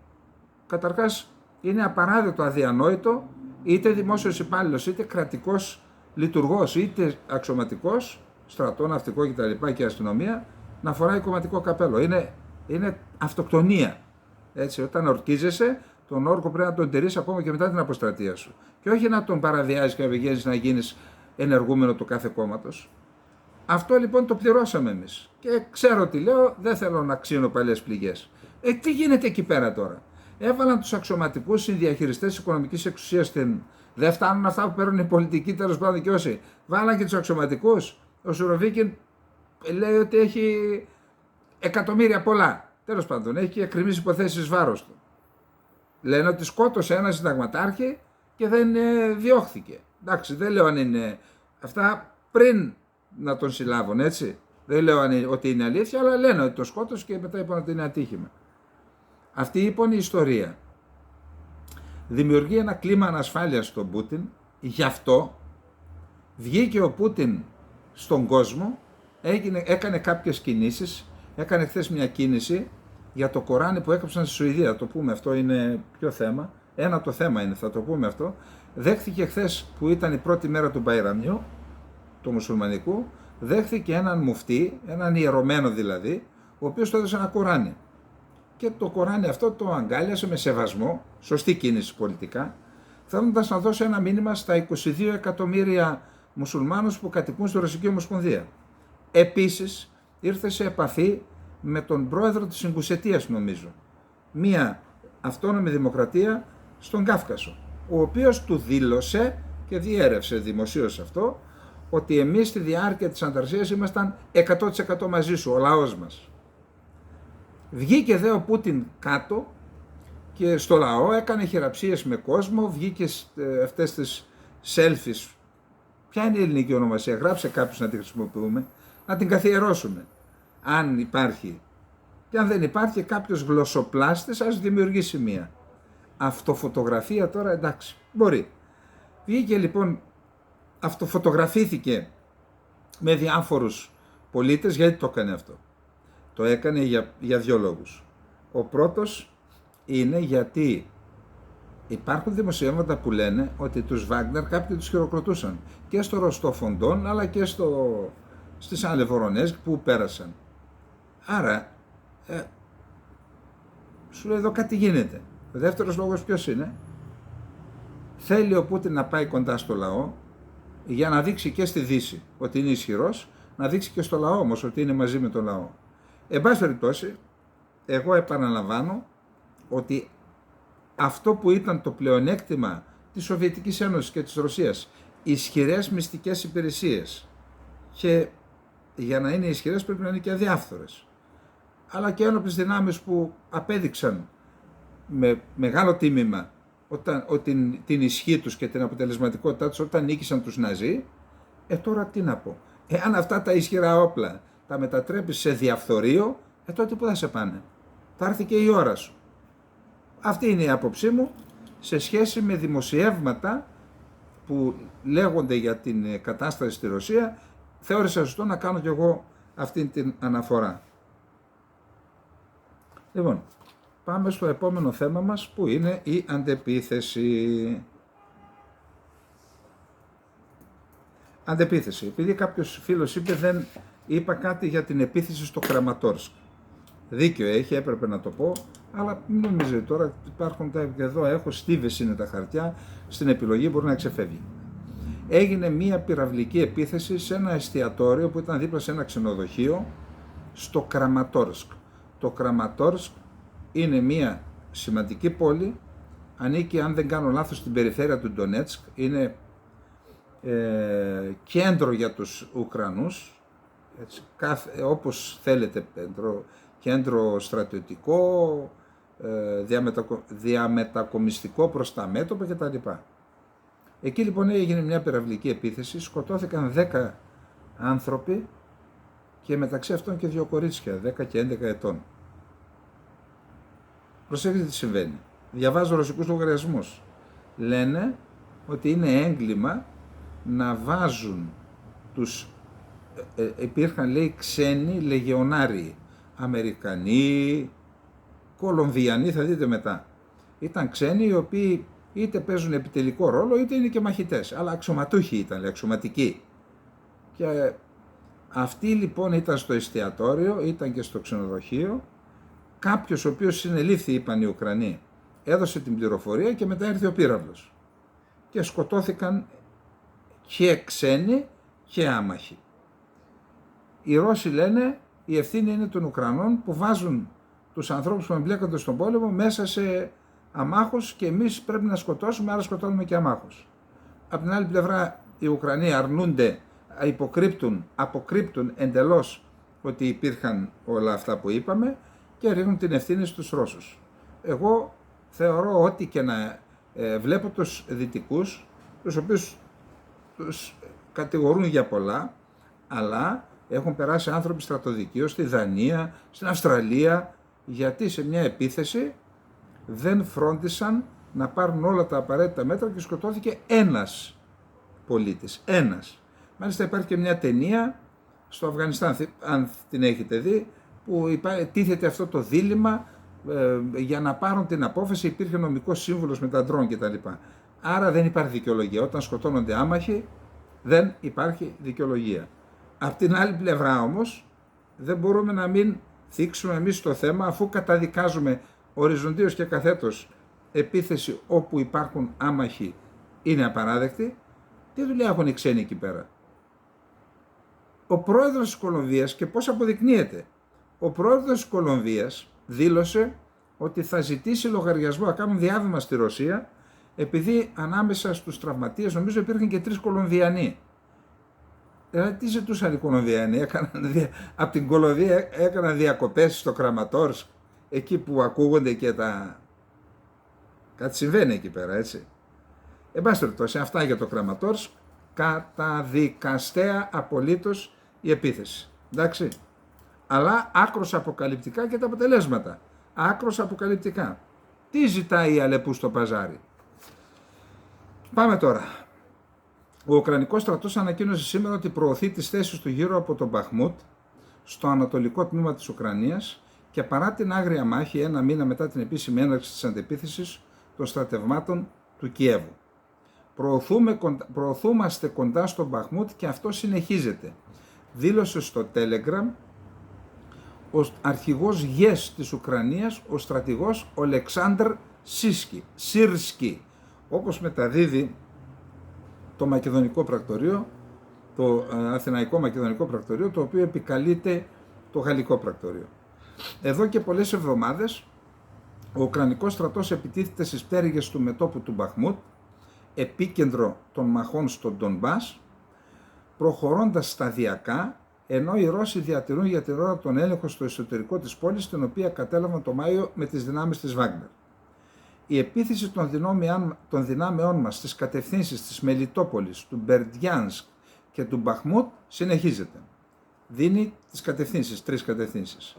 καταρχάς είναι απαράδεκτο, αδιανόητο, είτε δημόσιος υπάλληλος, είτε κρατικός λειτουργός, είτε αξιωματικός, στρατό, ναυτικό κτλ. Και αστυνομία, να φοράει κομματικό καπέλο. Είναι αυτοκτονία. Έτσι, όταν ορκίζεσαι, τον όρκο πρέπει να τον τηρείς ακόμα και μετά την αποστρατεία σου. Και όχι να τον παραβιάζεις και να πηγαίνεις να γίνεις ενεργούμενο του κάθε κόμματος. Αυτό λοιπόν το πληρώσαμε εμείς. Και ξέρω τι λέω, δεν θέλω να ξύνω παλιές πληγές. Τι γίνεται εκεί πέρα τώρα? Έβαλαν τους αξιωματικούς συνδιαχειριστές οικονομικής εξουσίας στην... Δεν φτάνουν αυτά που παίρνουν οι πολιτικοί, τέλος πάντων, και όσοι. Βάλαν και τους αξιωματικούς. Ο Σουροβίκιν λέει ότι έχει εκατομμύρια πολλά. Τέλος πάντων, έχει και εκκρεμείς υποθέσεις βάρος του. Λένε ότι σκότωσε ένα συνταγματάρχη και δεν διώχθηκε. Εντάξει, δεν λέω αν είναι αυτά πριν να τον συλλάβουν, έτσι. Δεν λέω ότι είναι αλήθεια, αλλά λένε ότι το σκότωσε και μετά είπαν ότι είναι ατύχημα. Αυτή λοιπόν η ιστορία δημιουργεί ένα κλίμα ανασφάλειας στον Πούτιν. Γι' αυτό βγήκε ο Πούτιν στον κόσμο, έκανε κάποιες κινήσεις, έκανε χθες μια κίνηση για το Κοράνι που έκαψαν στη Σουηδία, το πούμε αυτό είναι ποιο θέμα, ένα το θέμα είναι, θα το πούμε αυτό. Δέχθηκε χθες που ήταν η πρώτη μέρα του Μπαϊραμιού, του μουσουλμανικού, δέχθηκε έναν μουφτί, έναν ιερωμένο δηλαδή, ο οποίος του έδωσε ένα Κοράνι. Και το Κοράνι αυτό το αγκάλιασε με σεβασμό, σωστή κίνηση πολιτικά, θέλοντας να δώσει ένα μήνυμα στα 22 εκατομμύρια μουσουλμάνους που κατοικούν στη Ρωσική Ομοσπονδία. Επίσης, ήρθε σε επαφή με τον πρόεδρο της Ιγκουσετίας, νομίζω, μία αυτόνομη δημοκρατία στον Κάφκασο, ο οποίος του δήλωσε και διέρευσε δημοσίως αυτό, ότι εμείς στη διάρκεια της Ανταρσίας ήμασταν 100% μαζί σου, ο λαός μας. Βγήκε δε ο Πούτιν κάτω και στο λαό έκανε χειραψίες με κόσμο, βγήκε αυτές τις selfies. Ποια είναι η ελληνική ονομασία, γράψε κάποιος να τη χρησιμοποιούμε, να την καθιερώσουμε. Αν υπάρχει. Και αν δεν υπάρχει κάποιος γλωσσοπλάστης, ας δημιουργήσει μία. Αυτοφωτογραφία τώρα εντάξει, μπορεί. Βγήκε λοιπόν, αυτοφωτογραφήθηκε με διάφορους πολίτες. Γιατί το έκανε αυτό? Το έκανε για δύο λόγους. Ο πρώτος είναι γιατί υπάρχουν δημοσιεύματα που λένε ότι τους Βάγκνερ κάποιοι τους χειροκροτούσαν και στο Ροστόφ-ον-Ντόν αλλά και στις άλλες Βορονέζ που πέρασαν. Άρα, σου λέει εδώ κάτι γίνεται. Ο δεύτερος λόγος ποιος είναι? Θέλει ο Πούτιν να πάει κοντά στο λαό για να δείξει και στη Δύση ότι είναι ισχυρός, να δείξει και στο λαό όμως ότι είναι μαζί με τον λαό. Εν πάση περιπτώσει, εγώ επαναλαμβάνω ότι αυτό που ήταν το πλεονέκτημα της Σοβιετικής Ένωσης και της Ρωσίας, ισχυρές μυστικές υπηρεσίες, και για να είναι ισχυρές πρέπει να είναι και αδιάφθορες, αλλά και ένοπλες δυνάμεις που απέδειξαν με μεγάλο τίμημα την ισχύ τους και την αποτελεσματικότητά τους όταν νίκησαν τους Ναζί. Τώρα τι να πω, εάν αυτά τα ισχυρά όπλα τα μετατρέπεις σε διαφθορείο, τότε που θα σε πάνε? Θα έρθει και η ώρα σου. Αυτή είναι η άποψή μου σε σχέση με δημοσιεύματα που λέγονται για την κατάσταση στη Ρωσία. Θεώρησα σωστό να κάνω κι εγώ αυτή την αναφορά. Λοιπόν, πάμε στο επόμενο θέμα μας που είναι η αντεπίθεση. Αντεπίθεση. Επειδή κάποιος φίλος είπε δεν είπα κάτι για την επίθεση στο Κραματόρσκ. Δίκιο έχει, έπρεπε να το πω, αλλά μην νομίζετε τώρα, υπάρχουν εδώ, έχω στίβες είναι τα χαρτιά, στην επιλογή μπορεί να ξεφεύγει. Έγινε μία πυραυλική επίθεση σε ένα εστιατόριο που ήταν δίπλα σε ένα ξενοδοχείο στο Κραματόρσκ. Το Κραματόρσκ είναι μία σημαντική πόλη, ανήκει, αν δεν κάνω λάθος, στην περιφέρεια του Ντονέτσκ, είναι κέντρο για τους Ουκρανούς, έτσι, όπως θέλετε, κέντρο στρατιωτικό, διαμετακομιστικό προς τα μέτωπα κτλ. Εκεί λοιπόν έγινε μια πυραυλική επίθεση, σκοτώθηκαν 10 άνθρωποι και μεταξύ αυτών και 2 κορίτσια, 10 και 11 ετών. Προσέξτε τι συμβαίνει. Διαβάζω ρωσικούς λογαριασμούς. Λένε ότι είναι έγκλημα να βάζουν υπήρχαν λέει ξένοι λεγεωνάριοι, Αμερικανοί, Κολομβιανοί, θα δείτε μετά. Ήταν ξένοι οι οποίοι είτε παίζουν επιτελικό ρόλο είτε είναι και μαχητές, αλλά αξιωματούχοι ήταν, αξιωματικοί. Και αυτοί λοιπόν ήταν στο εστιατόριο, ήταν και στο ξενοδοχείο. Κάποιος ο οποίος συνελήφθη, είπαν οι Ουκρανοί, έδωσε την πληροφορία και μετά ήρθε ο πύραυλος. Και σκοτώθηκαν και ξένοι και άμαχοι. Οι Ρώσοι λένε η ευθύνη είναι των Ουκρανών που βάζουν τους ανθρώπους που εμπλέκονται στον πόλεμο μέσα σε αμάχους και εμείς πρέπει να σκοτώσουμε, άρα σκοτώνουμε και αμάχους. Από την άλλη πλευρά οι Ουκρανοί αρνούνται, αποκρύπτουν εντελώς ότι υπήρχαν όλα αυτά που είπαμε και ρίχνουν την ευθύνη στους Ρώσους. Εγώ θεωρώ ότι και να βλέπω τους Δυτικούς, τους οποίους τους κατηγορούν για πολλά, αλλά έχουν περάσει άνθρωποι στρατοδικείο στη Δανία, στην Αυστραλία, γιατί σε μια επίθεση δεν φρόντισαν να πάρουν όλα τα απαραίτητα μέτρα και σκοτώθηκε ένας πολίτης. Ένας. Μάλιστα υπάρχει και μια ταινία στο Αφγανιστάν, αν την έχετε δει, που τίθεται αυτό το δίλημμα για να πάρουν την απόφαση. Υπήρχε νομικός σύμβουλος με τα ντρόν κτλ. Άρα δεν υπάρχει δικαιολογία. Όταν σκοτώνονται άμαχοι δεν υπάρχει δικαιολογία. Απ' την άλλη πλευρά όμως δεν μπορούμε να μην θίξουμε εμείς το θέμα, αφού καταδικάζουμε οριζοντίως και καθέτως επίθεση όπου υπάρχουν άμαχοι είναι απαράδεκτη. Τι δουλειά έχουν οι ξένοι εκεί πέρα? Ο πρόεδρος της Κολομβίας, και πώς αποδεικνύεται, ο πρόεδρος της Κολομβίας δήλωσε ότι θα ζητήσει λογαριασμό, θα κάνουν διάβημα στη Ρωσία, επειδή ανάμεσα στους τραυματίες νομίζω υπήρχαν και 3 Κολομβιανοί. Δηλαδή τι ζητούσαν οι Κολομβιανοί? Από την Κολομβία έκαναν διακοπές στο Κραματόρσκ, εκεί που ακούγονται και τα... Κάτι συμβαίνει εκεί πέρα, έτσι. Εν πάση περιπτώσει, αυτά για το Κραματόρσκ. Καταδικαστέα απολύτως η επίθεση. Εντάξει. Αλλά άκρως αποκαλυπτικά και τα αποτελέσματα. Άκρως αποκαλυπτικά. Τι ζητάει η Αλεπού στο παζάρι? Πάμε τώρα. Ο Ουκρανικός στρατός ανακοίνωσε σήμερα ότι προωθεί τις θέσεις του γύρω από τον Μπαχμούτ, στο ανατολικό τμήμα της Ουκρανίας, και παρά την άγρια μάχη ένα μήνα μετά την επίσημη έναρξη της αντεπίθεσης των στρατευμάτων του Κιέβου. Προωθούμαστε κοντά στον Μπαχμούτ και αυτό συνεχίζεται, δήλωσε στο Telegram ο αρχηγός ΓΕΣ της Ουκρανίας, ο στρατηγός Ολεξάνδρ Σίρσκι, όπως μεταδίδει το Μακεδονικό Πρακτορείο, το Αθηναϊκό Μακεδονικό Πρακτορείο, το οποίο επικαλείται το Γαλλικό Πρακτορείο. Εδώ και πολλές εβδομάδες ο Ουκρανικός στρατός επιτίθεται στις πτέρυγες του μετώπου του Μπαχμούτ, επίκεντρο των μαχών στο Ντονμπάς, προχωρώντας σταδιακά, ενώ οι Ρώσοι διατηρούν για την ώρα τον έλεγχο στο εσωτερικό της πόλης, την οποία κατέλαβαν το Μάιο με τις δυνάμεις της Βάγκνερ. Η επίθεση των δυνάμεών μας στις κατευθύνσεις της Μελιτόπολης, του Μπερντιάνσκ και του Μπαχμούτ συνεχίζεται. Δίνει τις κατευθύνσεις, 3 κατευθύνσεις.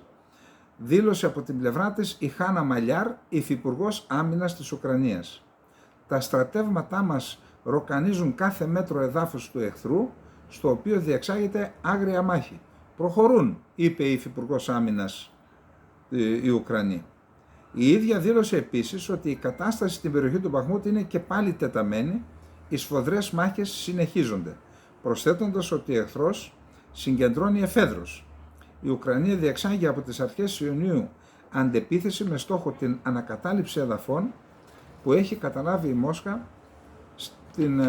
Δήλωσε από την πλευρά της η Χάνα Μαλιάρ, υφυπουργός άμυνας της Ουκρανίας. Τα στρατεύματά μας ροκανίζουν κάθε μέτρο εδάφους του εχθρού, στο οποίο διεξάγεται άγρια μάχη. Προχωρούν, είπε η υφυπουργός άμυνας η Ουκρανή. Η ίδια δήλωσε επίσης ότι η κατάσταση στην περιοχή του Μπαχμούτ είναι και πάλι τεταμένη, οι σφοδρές μάχες συνεχίζονται, προσθέτοντας ότι ο εχθρός συγκεντρώνει εφέδρους. Η Ουκρανία διεξάγει από τις αρχές Ιουνίου αντεπίθεση με στόχο την ανακατάληψη εδαφών που έχει καταλάβει η Μόσχα στην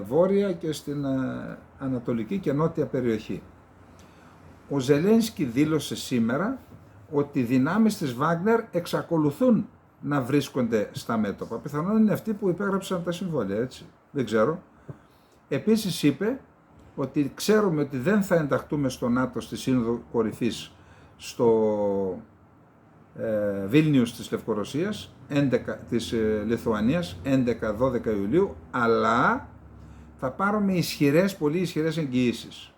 βόρεια και στην ανατολική και νότια περιοχή. Ο Ζελένσκι δήλωσε σήμερα ότι οι δυνάμεις της Βάγκνερ εξακολουθούν να βρίσκονται στα μέτωπα. Πιθανόν είναι αυτοί που υπέγραψαν τα συμβόλαια, έτσι. Δεν ξέρω. Επίσης είπε ότι ξέρουμε ότι δεν θα ενταχτούμε στο ΝΑΤΟ στη Σύνοδο Κορυφής στο Βίλνιους της Λευκορωσίας, της Λιθουανίας, 11-12 Ιουλίου, αλλά θα πάρουμε πολύ ισχυρές εγγυήσεις.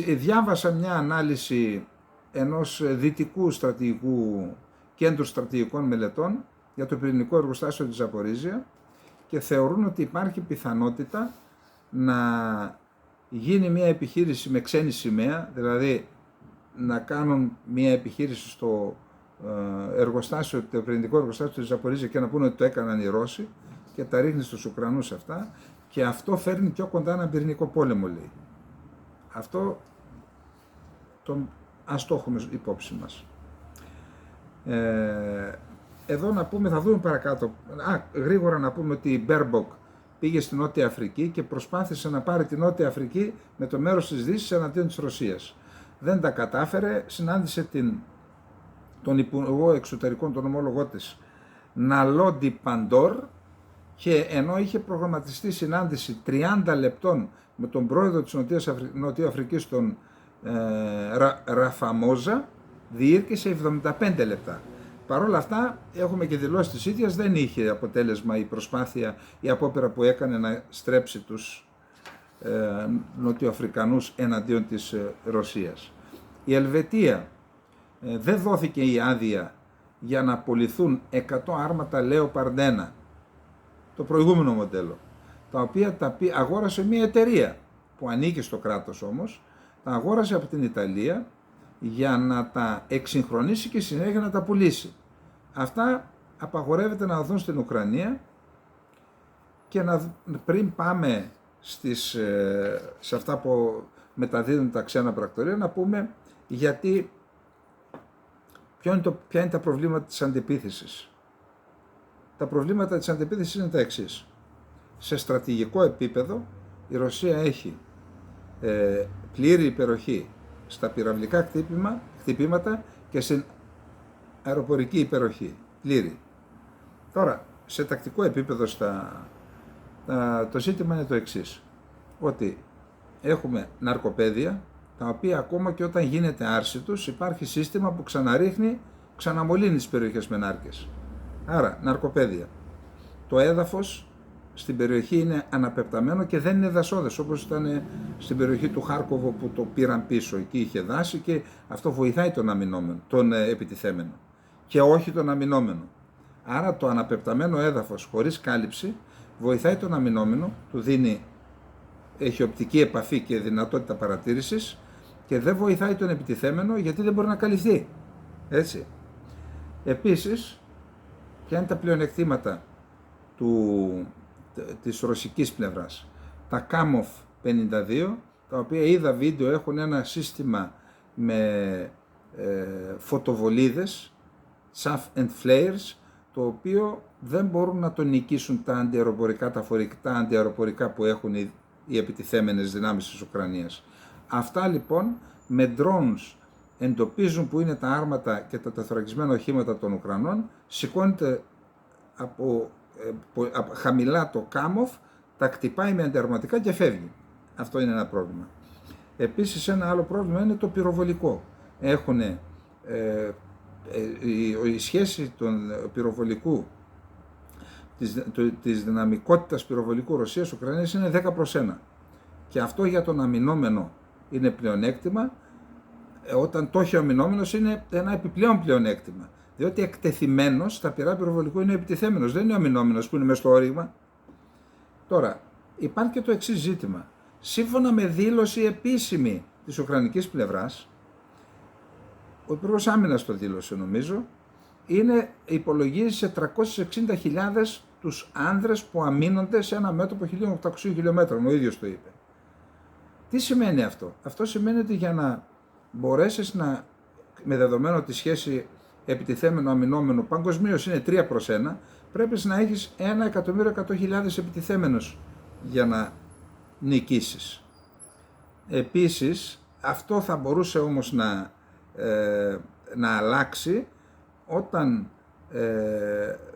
Διάβασα μια ανάλυση ενός δυτικού στρατηγικού κέντρου στρατηγικών μελετών για το πυρηνικό εργοστάσιο της Ζαπορίζια και θεωρούν ότι υπάρχει πιθανότητα να γίνει μια επιχείρηση με ξένη σημαία, δηλαδή να κάνουν μια επιχείρηση στο το πυρηνικό εργοστάσιο της Ζαπορίζια και να πούνε ότι το έκαναν οι Ρώσοι και τα ρίχνει στους Ουκρανούς αυτά, και αυτό φέρνει πιο κοντά έναν πυρηνικό πόλεμο, λέει. Αυτό ας το έχουμε υπόψη μας. Εδώ να πούμε, θα δούμε παρακάτω, γρήγορα να πούμε ότι η Μπέρμποκ πήγε στη Νότια Αφρική και προσπάθησε να πάρει τη Νότια Αφρική με το μέρος της Δύσης εναντίον της Ρωσίας. Δεν τα κατάφερε, συνάντησε τον Υπουργό Εξωτερικών, τον ομόλογό της, Ναλόντι Παντόρ, και ενώ είχε προγραμματιστεί συνάντηση 30 λεπτών με τον πρόεδρο της Νότια Αφρικής, τον Ραφαμόζα, διήρκησε 75 λεπτά. Παρ' όλα αυτά, έχουμε και δηλώσεις της ίδιας, δεν είχε αποτέλεσμα η προσπάθεια, η απόπειρα που έκανε να στρέψει τους Νοτιοαφρικανούς εναντίον της Ρωσίας. Η Ελβετία δεν δόθηκε η άδεια για να απολυθούν 100 άρματα Leopard 1, το προηγούμενο μοντέλο, τα οποία αγόρασε μια εταιρεία, που ανήκει στο κράτος όμως, τα αγόρασε από την Ιταλία για να τα εξυγχρονίσει και συνέχεια να τα πουλήσει. Αυτά απαγορεύεται να δουν στην Ουκρανία. Και πριν πάμε σε αυτά που μεταδίδουν τα ξένα πρακτορεία, να πούμε γιατί ποια είναι τα προβλήματα της αντεπίθεσης. Τα προβλήματα της αντεπίθεσης είναι τα εξής. Σε στρατηγικό επίπεδο η Ρωσία έχει πλήρη υπεροχή στα πυραυλικά χτυπήματα και στην αεροπορική υπεροχή. Πλήρη. Τώρα, σε τακτικό επίπεδο το ζήτημα είναι το εξής. Ότι έχουμε ναρκοπαίδια, τα οποία ακόμα και όταν γίνεται άρση τους υπάρχει σύστημα που ξαναμολύνει τις περιοχές με νάρκες. Άρα, ναρκοπαίδια. Το έδαφος στην περιοχή είναι αναπεπταμένο και δεν είναι δασόδες, όπως ήταν στην περιοχή του Χάρκοβο που το πήραν πίσω. Εκεί είχε δάση και αυτό βοηθάει τον επιτιθέμενο και όχι τον αμυνόμενο. Άρα το αναπεπταμένο έδαφος χωρίς κάλυψη βοηθάει τον αμυνόμενο, έχει οπτική επαφή και δυνατότητα παρατήρησης και δεν βοηθάει τον επιτιθέμενο γιατί δεν μπορεί να καλυφθεί. Έτσι. Επίσης, ποια είναι τα πλεονεκτήματα της ρωσικής πλευράς. Τα Kamov 52, τα οποία είδα βίντεο, έχουν ένα σύστημα με φωτοβολίδες, chaff and flares, το οποίο δεν μπορούν να τον νικήσουν τα αντιαεροπορικά που έχουν οι επιτιθέμενες δυνάμεις της Ουκρανίας. Αυτά λοιπόν με drones εντοπίζουν που είναι τα άρματα και τα τεθωρακισμένα οχήματα των Ουκρανών, σηκώνεται από χαμηλά το Kamov, τα κτυπάει με αντιαρματικά και φεύγει. Αυτό είναι ένα πρόβλημα. Επίσης ένα άλλο πρόβλημα είναι το πυροβολικό. Η σχέση των πυροβολικού, της δυναμικότητας πυροβολικού Ρωσίας-Ουκρανίας είναι 10/1. Και αυτό για τον αμυνόμενο είναι πλεονέκτημα, όταν το έχει ο αμυνόμενος είναι ένα επιπλέον πλεονέκτημα. Διότι εκτεθειμένος στα πυρά πυροβολικού είναι ο επιτιθέμενος, δεν είναι ο αμυνόμενος που είναι μέσα στο όριγμα. Τώρα, υπάρχει και το εξής ζήτημα. Σύμφωνα με δήλωση επίσημη της ουκρανικής πλευράς, ο Υπουργός Άμυνας το δήλωσε νομίζω, υπολογίζει σε 360.000 τους άνδρες που αμήνονται σε ένα μέτωπο 1.800 χιλιόμετρων, ο ίδιος το είπε. Τι σημαίνει αυτό? Αυτό σημαίνει ότι για να μπορέσεις με δεδομένο τη σχέση επιτιθέμενο-αμυνόμενο παγκοσμίως είναι 3/1, πρέπει να έχεις 1.100.000 επιτιθέμενους για να νικήσεις. Επίσης, αυτό θα μπορούσε όμως να αλλάξει όταν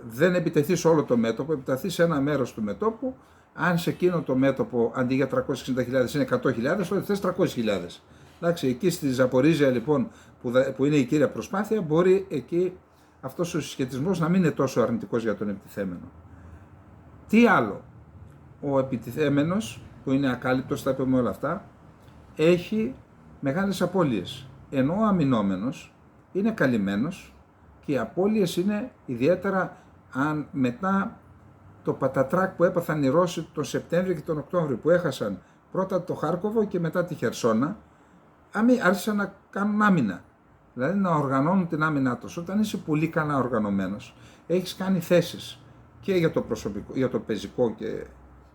δεν επιτεθείς όλο το μέτωπο, επιτεθείς σε ένα μέρος του μετώπου. Αν σε εκείνο το μέτωπο αντί για 360.000 είναι 100.000, τότε θες 300.000. Εντάξει, εκεί στη Ζαπορίζια λοιπόν που είναι η κύρια προσπάθεια, μπορεί εκεί αυτός ο συσχετισμός να μην είναι τόσο αρνητικός για τον επιτιθέμενο. Τι άλλο? Ο επιτιθέμενος, που είναι ακάλυπτος, τα είπαμε όλα αυτά, έχει μεγάλες απώλειες, ενώ ο αμυνόμενος είναι καλυμμένος και οι απώλειες είναι ιδιαίτερα αν μετά το πατατράκ που έπαθαν οι Ρώσοι τον Σεπτέμβριο και τον Οκτώβριο, που έχασαν πρώτα το Χάρκοβο και μετά τη Χερσόνα, άρχισαν να κάνουν άμυνα, δηλαδή να οργανώνουν την άμυνά τους. Όταν είσαι πολύ καλά οργανωμένος, έχεις κάνει θέσεις και για το προσωπικό, για το πεζικό, και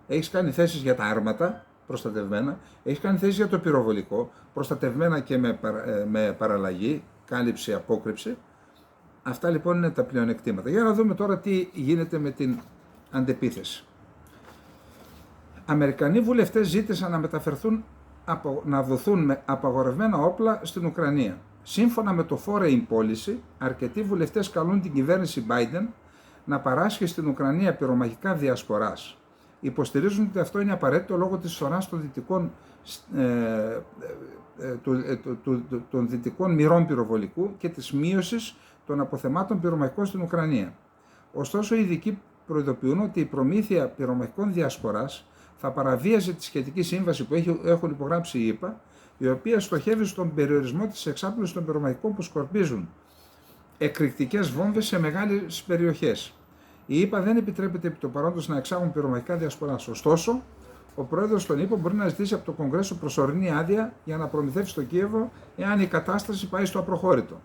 έχεις κάνει θέσεις για τα άρματα προστατευμένα, έχεις κάνει θέσεις για το πυροβολικό προστατευμένα και με παραλλαγή, κάλυψη, απόκρυψη. Αυτά λοιπόν είναι τα πλεονεκτήματα. Για να δούμε τώρα τι γίνεται με την αντεπίθεση. Αμερικανοί βουλευτές ζήτησαν να δοθούν με απαγορευμένα όπλα στην Ουκρανία. Σύμφωνα με το Foreign Policy, αρκετοί βουλευτές καλούν την κυβέρνηση Biden να παράσχει στην Ουκρανία πυρομαχικά διασποράς. Υποστηρίζουν ότι αυτό είναι απαραίτητο λόγω της φθοράς των δυτικών μοιρών πυροβολικού και της μείωσης των αποθεμάτων πυρομαχικών στην Ουκρανία. Ωστόσο, οι ειδικοί προειδοποιούν ότι η προμήθεια πυρομαχικών διασποράς θα παραβίαζε τη σχετική σύμβαση που έχουν υπογράψει οι ΗΠΑ, η οποία στοχεύει στον περιορισμό της εξάπλωσης των πυρομαχικών που σκορπίζουν εκρηκτικές βόμβες σε μεγάλες περιοχές. Οι ΗΠΑ δεν επιτρέπεται επί το παρόντος να εξάγουν πυρομαχικά διασποράς. Ωστόσο, ο πρόεδρος των ΗΠΑ μπορεί να ζητήσει από το Κογκρέσο προσωρινή άδεια για να προμηθεύσει το Κίεβο εάν η κατάσταση πάει στο απροχώρητο.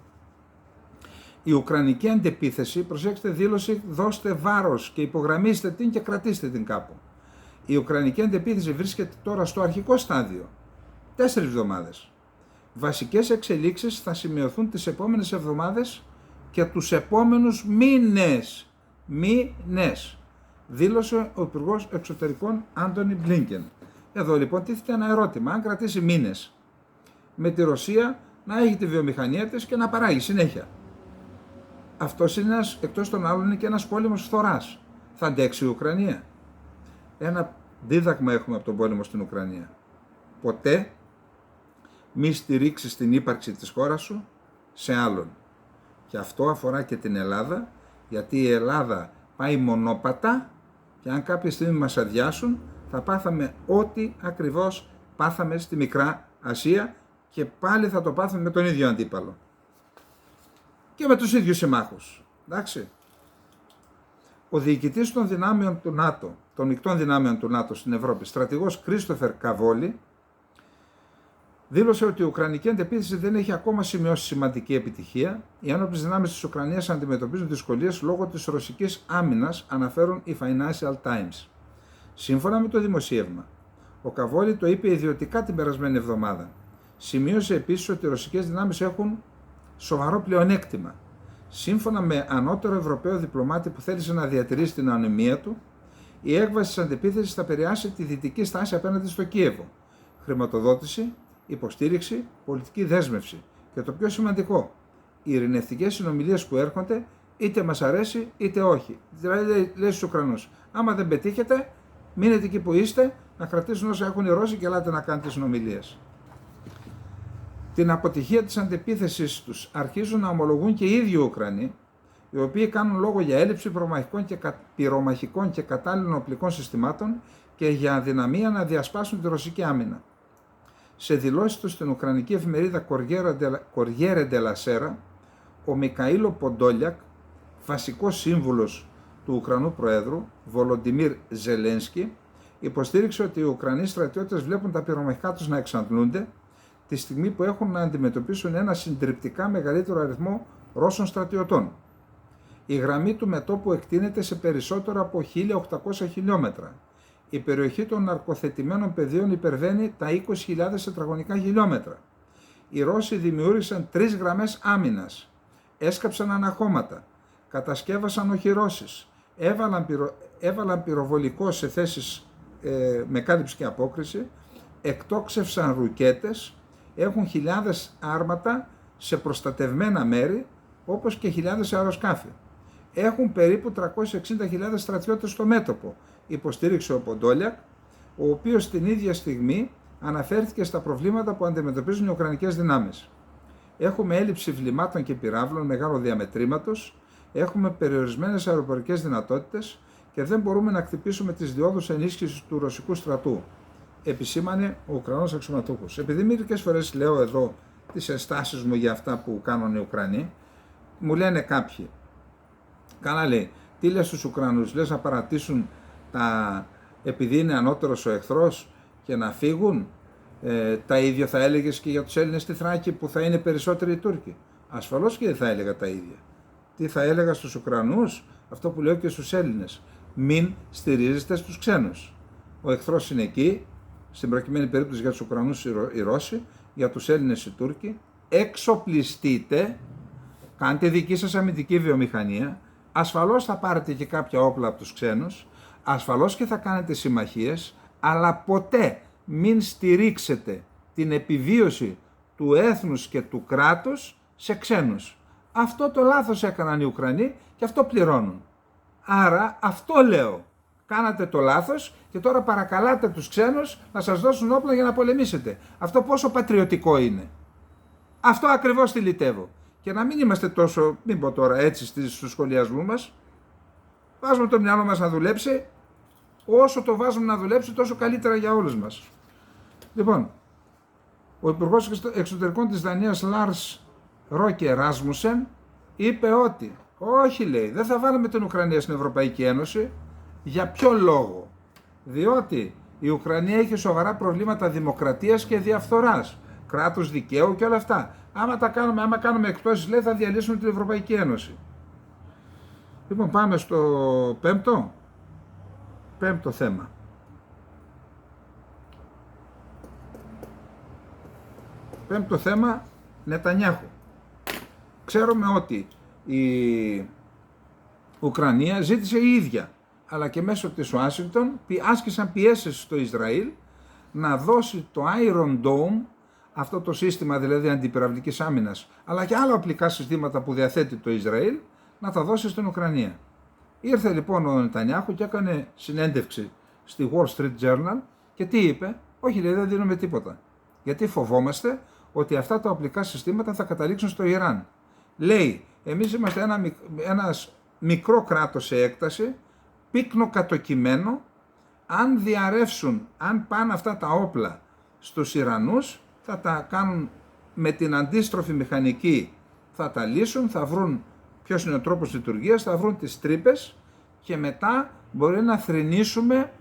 Η ουκρανική αντεπίθεση, προσέξτε, δήλωση, δώστε βάρος και υπογραμμίστε την και κρατήστε την κάπου. Η ουκρανική αντεπίθεση βρίσκεται τώρα στο αρχικό στάδιο, 4 εβδομάδες. Βασικές εξελίξεις θα σημειωθούν τις επόμενες εβδομάδες και τους επόμενους μήνες, δήλωσε ο Υπουργός Εξωτερικών Άντονι Μπλίνκεν. Εδώ λοιπόν τίθεται ένα ερώτημα, αν κρατήσει μήνες με τη Ρωσία να έχει τη βιομηχανία της και να παράγει συνέχεια. Αυτός είναι εκτός των άλλων είναι και ένας πόλεμος φθοράς. Θα αντέξει η Ουκρανία? Ένα δίδαγμα έχουμε από τον πόλεμο στην Ουκρανία. Ποτέ μη στηρίξεις την ύπαρξη της χώρας σου σε άλλον. Και αυτό αφορά και την Ελλάδα, γιατί η Ελλάδα πάει μονόπατα και αν κάποια στιγμή μας αδειάσουν θα πάθαμε ό,τι ακριβώς πάθαμε στη Μικρά Ασία και πάλι θα το πάθουμε με τον ίδιο αντίπαλο. Και με τους ίδιους συμμάχους. Εντάξει. Ο διοικητής των δυνάμεων του ΝΑΤΟ, των μεικτών δυνάμεων του ΝΑΤΟ στην Ευρώπη, στρατηγός Κρίστοφερ Καβόλη, δήλωσε ότι η Ουκρανική αντεπίθεση δεν έχει ακόμα σημειώσει σημαντική επιτυχία. Οι ένοπλες δυνάμεις της Ουκρανίας αντιμετωπίζουν δυσκολίες λόγω της ρωσικής άμυνας, αναφέρουν οι Financial Times. Σύμφωνα με το δημοσίευμα, ο Καβόλη το είπε ιδιωτικά την περασμένη εβδομάδα. Σημείωσε επίσης ότι οι ρωσικές δυνάμεις έχουν σοβαρό πλεονέκτημα. Σύμφωνα με ανώτερο Ευρωπαίο διπλωμάτη που θέλησε να διατηρήσει την ανωνυμία του, η έκβαση της αντεπίθεσης θα επηρεάσει τη δυτική στάση απέναντι στο Κίεβο. Χρηματοδότηση, υποστήριξη, πολιτική δέσμευση. Και το πιο σημαντικό, οι ειρηνευτικές συνομιλίες που έρχονται, είτε μας αρέσει είτε όχι. Δηλαδή, λέει στους Ουκρανούς, άμα δεν πετύχετε, μείνετε εκεί που είστε, να κρατήσουν όσα έχουν οι Ρώσοι και ελάτε να κάνετε συνομιλίες. Την αποτυχία της αντεπίθεσης τους αρχίζουν να ομολογούν και οι ίδιοι Ουκρανοί, οι οποίοι κάνουν λόγο για έλλειψη πυρομαχικών και κατάλληλων οπλικών συστημάτων και για αδυναμία να διασπάσουν τη ρωσική άμυνα. Σε δηλώσεις του στην ουκρανική εφημερίδα Κοριέρε ντελα Σέρα, ο Μικαήλο Ποντόλιακ, βασικός σύμβουλος του Ουκρανού Προέδρου, Βολοντιμίρ Ζελένσκι, υποστήριξε ότι οι Ουκρανοί στρατιώτες βλέπουν τα πυρομαχικά τους να εξαντλούνται τη στιγμή που έχουν να αντιμετωπίσουν ένα συντριπτικά μεγαλύτερο αριθμό Ρώσων στρατιωτών. Η γραμμή του μετώπου εκτείνεται σε περισσότερο από 1.800 χιλιόμετρα. Η περιοχή των ναρκοθετημένων πεδίων υπερβαίνει τα 20.000 τετραγωνικά χιλιόμετρα. Οι Ρώσοι δημιούργησαν 3 γραμμές άμυνας, έσκαψαν αναχώματα, κατασκεύασαν οχυρώσεις, έβαλαν πυροβολικό σε θέσεις με κάλυψη και απόκριση, εκτόξευσαν ρουκέτες, έχουν χιλιάδες άρματα σε προστατευμένα μέρη, όπως και χιλιάδες αεροσκάφη. Έχουν περίπου 360.000 στρατιώτες στο μέτωπο, υποστήριξε ο Ποντόλιακ, ο οποίος την ίδια στιγμή αναφέρθηκε στα προβλήματα που αντιμετωπίζουν οι ουκρανικές δυνάμεις. Έχουμε έλλειψη βλημάτων και πυράβλων μεγάλου διαμετρήματος, έχουμε περιορισμένες αεροπορικές δυνατότητες και δεν μπορούμε να χτυπήσουμε τις διόδους ενίσχυσης του ρωσικού στρατού, επισήμανε ο Ουκρανός αξιωματούχος. Επειδή μερικές φορές λέω εδώ τις ενστάσεις μου για αυτά που κάνουν οι Ουκρανοί, μου λένε κάποιοι, καλά λέει, τι λες στους Ουκρανούς, λες να παρατήσουν επειδή είναι ανώτερος ο εχθρός και να φύγουν? Τα ίδια θα έλεγες και για τους Έλληνες στη Θράκη που θα είναι περισσότεροι οι Τούρκοι? Ασφαλώς και δεν θα έλεγα τα ίδια. Τι θα έλεγα στους Ουκρανούς? Αυτό που λέω και στους Έλληνες. Μην στηρίζεστε στους ξένους. Ο εχθρός είναι εκεί, στην προκειμένη περίπτωση για τους Ουκρανούς οι Ρώσοι, για τους Έλληνες οι Τούρκοι. Εξοπλιστείτε, κάντε δική σας αμυντική βιομηχανία, ασφαλώς θα πάρετε και κάποια όπλα από τους ξένους, ασφαλώς και θα κάνετε συμμαχίες, αλλά ποτέ μην στηρίξετε την επιβίωση του έθνους και του κράτους σε ξένους. Αυτό το λάθος έκαναν οι Ουκρανοί και αυτό πληρώνουν. Άρα αυτό λέω. Κάνατε το λάθος και τώρα παρακαλάτε τους ξένους να σας δώσουν όπλα για να πολεμήσετε. Αυτό πόσο πατριωτικό είναι? Αυτό ακριβώς δηλητεύω. Και να μην είμαστε τόσο, μην πω τώρα έτσι στους σχολιασμούς μας, βάζουμε το μυαλό μας να δουλέψει, όσο το βάζουμε να δουλέψει τόσο καλύτερα για όλους μας. Λοιπόν, ο Υπουργός Εξωτερικών της Δανίας Λάρς Ρόκε Ράσμουσεν είπε ότι όχι, λέει, δεν θα βάλουμε την Ουκρανία στην Ευρωπαϊκή Ένωση. Για ποιο λόγο? Διότι Η Ουκρανία έχει σοβαρά προβλήματα δημοκρατίας και διαφθοράς, κράτους δικαίου και όλα αυτά. Άμα κάνουμε εκπτώσεις, λέει, θα διαλύσουμε την Ευρωπαϊκή Ένωση. Λοιπόν, πάμε στο πέμπτο θέμα. Πέμπτο θέμα, Νετανιάχου. Ξέρουμε ότι η Ουκρανία ζήτησε η ίδια, αλλά και μέσω της Ουάσιγκτον άσκησαν πιέσεις στο Ισραήλ να δώσει το Iron Dome, αυτό το σύστημα δηλαδή αντιπυραυλικής άμυνας, αλλά και άλλα οπλικά συστήματα που διαθέτει το Ισραήλ, να τα δώσει στην Ουκρανία. Ήρθε λοιπόν ο Νετανιάχου και έκανε συνέντευξη στη Wall Street Journal και τι είπε? Όχι, λέει, δεν δίνουμε τίποτα. Γιατί φοβόμαστε ότι αυτά τα οπλικά συστήματα θα καταλήξουν στο Ιράν. Λέει, εμείς είμαστε ένας μικρό κράτος σε έκταση, πύκνο κατοκειμένο, αν διαρρεύσουν, αν πάνε αυτά τα όπλα στους Ιρανούς, θα τα κάνουν με την αντίστροφη μηχανική, θα τα λύσουν, θα βρουν ποιος είναι ο τρόπος λειτουργίας, θα βρουν τις τρύπες και μετά μπορεί να θρηνήσουμε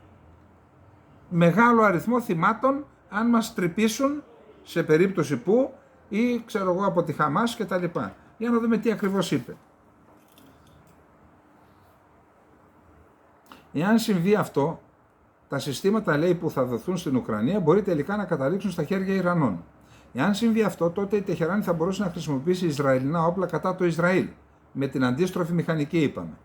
μεγάλο αριθμό θυμάτων αν μας τρυπήσουν σε περίπτωση που ή ξέρω εγώ από τη Χαμάς και τα λοιπά. Για να δούμε τι ακριβώς είπε. Εάν συμβεί αυτό, τα συστήματα, λέει, που θα δοθούν στην Ουκρανία μπορεί τελικά να καταλήξουν στα χέρια Ιρανών. Εάν συμβεί αυτό, τότε η Τεχεράνη θα μπορούσε να χρησιμοποιήσει Ισραηλινά όπλα κατά το Ισραήλ. Με την αντίστροφη μηχανική, είπαμε.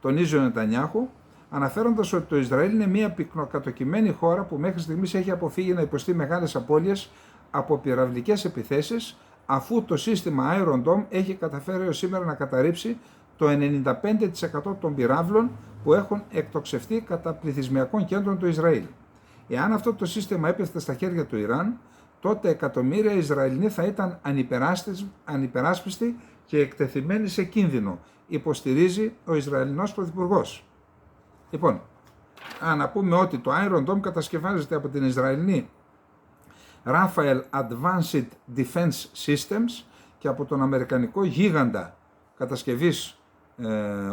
Τονίζει ο Νετανιάχου, αναφέροντας ότι το Ισραήλ είναι μια πυκνοκατοικημένη χώρα που μέχρι στιγμής έχει αποφύγει να υποστεί μεγάλες απώλειες από πυραυλικές επιθέσεις, αφού το σύστημα Iron Dome έχει καταφέρει ως σήμερα να καταρρύψει το 95% των πυράβλων που έχουν εκτοξευτεί κατά πληθυσμιακών κέντρων του Ισραήλ. Εάν αυτό το σύστημα έπεφτε στα χέρια του Ιράν, τότε εκατομμύρια Ισραηλινοί θα ήταν ανυπεράσπιστοι και εκτεθειμένοι σε κίνδυνο, υποστηρίζει ο Ισραηλινός Πρωθυπουργός. Λοιπόν, να πούμε ότι το Iron Dome κατασκευάζεται από την Ισραηλινή Rafael Advanced Defense Systems και από τον αμερικανικό γίγαντα κατασκευής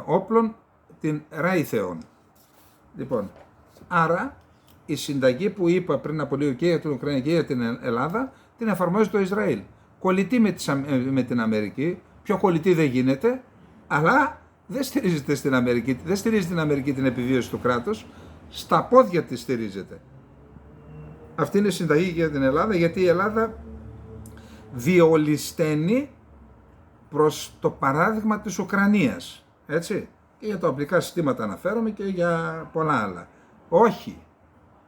όπλων, την Raytheon. Λοιπόν, άρα η συνταγή που είπα πριν από λίγο και για την Ουκρανία και για την Ελλάδα, την εφαρμόζει το Ισραήλ. Κολλητή με την Αμερική, πιο κολλητή δεν γίνεται, αλλά δεν στηρίζεται στην Αμερική, δεν στηρίζει την Αμερική την επιβίωση του κράτους, στα πόδια της στηρίζεται. Αυτή είναι η συνταγή για την Ελλάδα, γιατί η Ελλάδα διολυσταίνει προς το παράδειγμα της Ουκρανίας, έτσι, και για τα οπλικά συστήματα αναφέρομαι και για πολλά άλλα. Όχι,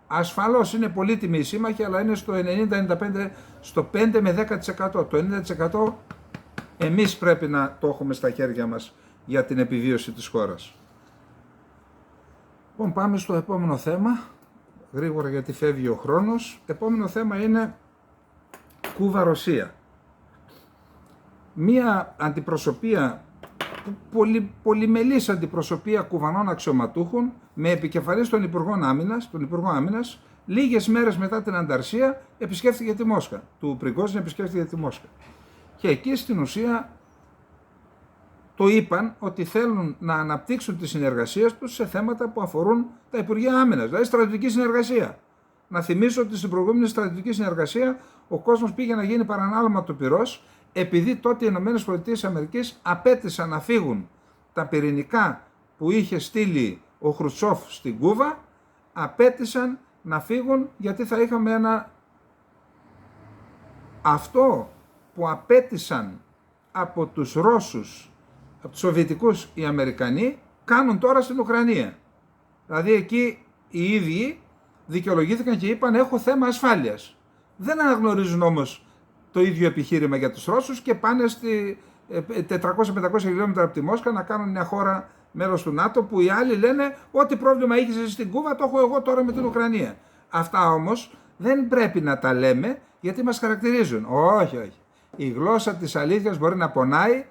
ασφαλώς είναι πολύτιμη η σύμμαχη, αλλά είναι στο 90-95, στο 5 με 10%. Το 90% εμείς πρέπει να το έχουμε στα χέρια μας για την επιβίωση της χώρας. Λοιπόν, πάμε στο επόμενο θέμα, γρήγορα γιατί φεύγει ο χρόνος. Επόμενο θέμα είναι Κούβα-Ρωσία. Μία αντιπροσωπεία, πολυμελής αντιπροσωπεία κουβανών αξιωματούχων με επικεφαλής τον Υπουργό Άμυνας, λίγες μέρες μετά την ανταρσία επισκέφθηκε τη Μόσχα. Του Πριγκόζιν επισκέφθηκε τη Μόσχα. Και εκεί στην ουσία το είπαν ότι θέλουν να αναπτύξουν τη συνεργασία τους σε θέματα που αφορούν τα Υπουργεία Άμυνας, δηλαδή στρατιωτική συνεργασία. Να θυμίσω ότι στην προηγούμενη στρατιωτική συνεργασία ο κόσμος πήγε να γίνει παρανάλωμα του πυρός, επειδή τότε οι ΗΠΑ απέτησαν να φύγουν τα πυρηνικά που είχε στείλει ο Χρουτσόφ στην Κούβα, απέτησαν να φύγουν γιατί θα είχαμε αυτό που απέτησαν από τους Ρώσους, από τους Σοβιετικούς οι Αμερικανοί, κάνουν τώρα στην Ουκρανία. Δηλαδή εκεί οι ίδιοι δικαιολογήθηκαν και είπαν έχω θέμα ασφάλειας. Δεν αναγνωρίζουν όμως το ίδιο επιχείρημα για τους Ρώσους και πάνε στη 400-500 χιλιόμετρα από τη Μόσχα να κάνουν μια χώρα μέλος του ΝΑΤΟ, που οι άλλοι λένε ό,τι πρόβλημα είχες εσύ στην Κούβα το έχω εγώ τώρα με την Ουκρανία. Αυτά όμως δεν πρέπει να τα λέμε γιατί μας χαρακτηρίζουν. Όχι, όχι. Η γλώσσα της αλήθειας μπορεί να πονάει,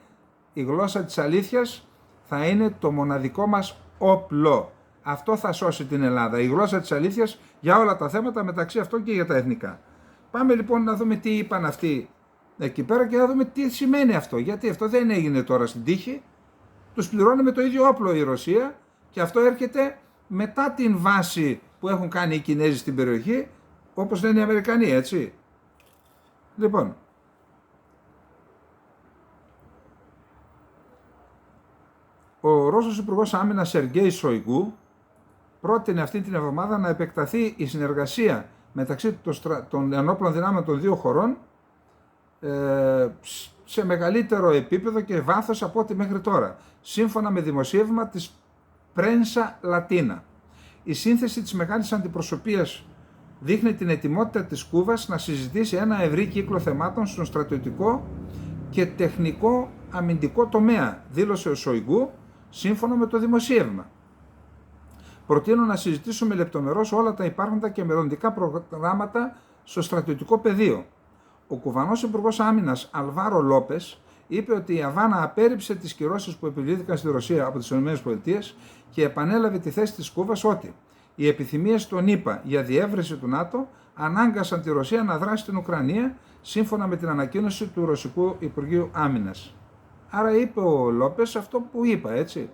η γλώσσα της αλήθειας θα είναι το μοναδικό μας όπλο. Αυτό θα σώσει την Ελλάδα, η γλώσσα της αλήθειας για όλα τα θέματα, μεταξύ αυτών και για τα εθνικά. Πάμε λοιπόν να δούμε τι είπαν αυτοί εκεί πέρα και να δούμε τι σημαίνει αυτό. Γιατί αυτό δεν έγινε τώρα στην τύχη. Τους πληρώνει με το ίδιο όπλο η Ρωσία και αυτό έρχεται μετά την βάση που έχουν κάνει οι Κινέζοι στην περιοχή, όπως λένε οι Αμερικανοί, έτσι. Λοιπόν, ο Ρώσος Υπουργός Άμυνας Σεργέη Σοϊγκού πρότεινε αυτή την εβδομάδα να επεκταθεί η συνεργασία μεταξύ των ενόπλων δυνάμεων των δύο χωρών σε μεγαλύτερο επίπεδο και βάθος από ό,τι μέχρι τώρα, σύμφωνα με δημοσίευμα της Πρένσα Λατίνα. Η σύνθεση της μεγάλης αντιπροσωπείας δείχνει την ετοιμότητα της Κούβας να συζητήσει ένα ευρύ κύκλο θεμάτων στον στρατιωτικό και τεχνικό αμυντικό τομέα, δήλωσε ο Σοϊγκού, σύμφωνα με το δημοσίευμα. Προτείνω να συζητήσουμε λεπτομερώς όλα τα υπάρχοντα και μελλοντικά προγράμματα στο στρατιωτικό πεδίο. Ο Κουβανός Υπουργός Άμυνας Αλβάρο Λόπες είπε ότι η Αβάνα απέρριψε τις κυρώσεις που επιβλήθηκαν στη Ρωσία από τις ΗΠΑ και επανέλαβε τη θέση της Κούβας ότι οι επιθυμίες των ΗΠΑ για διεύρυνση του ΝΑΤΟ ανάγκασαν τη Ρωσία να δράσει στην Ουκρανία, σύμφωνα με την ανακοίνωση του Ρωσικού Υπουργείου Άμυνας. Άρα είπε ο Λόπες αυτό που είπα, έτσι,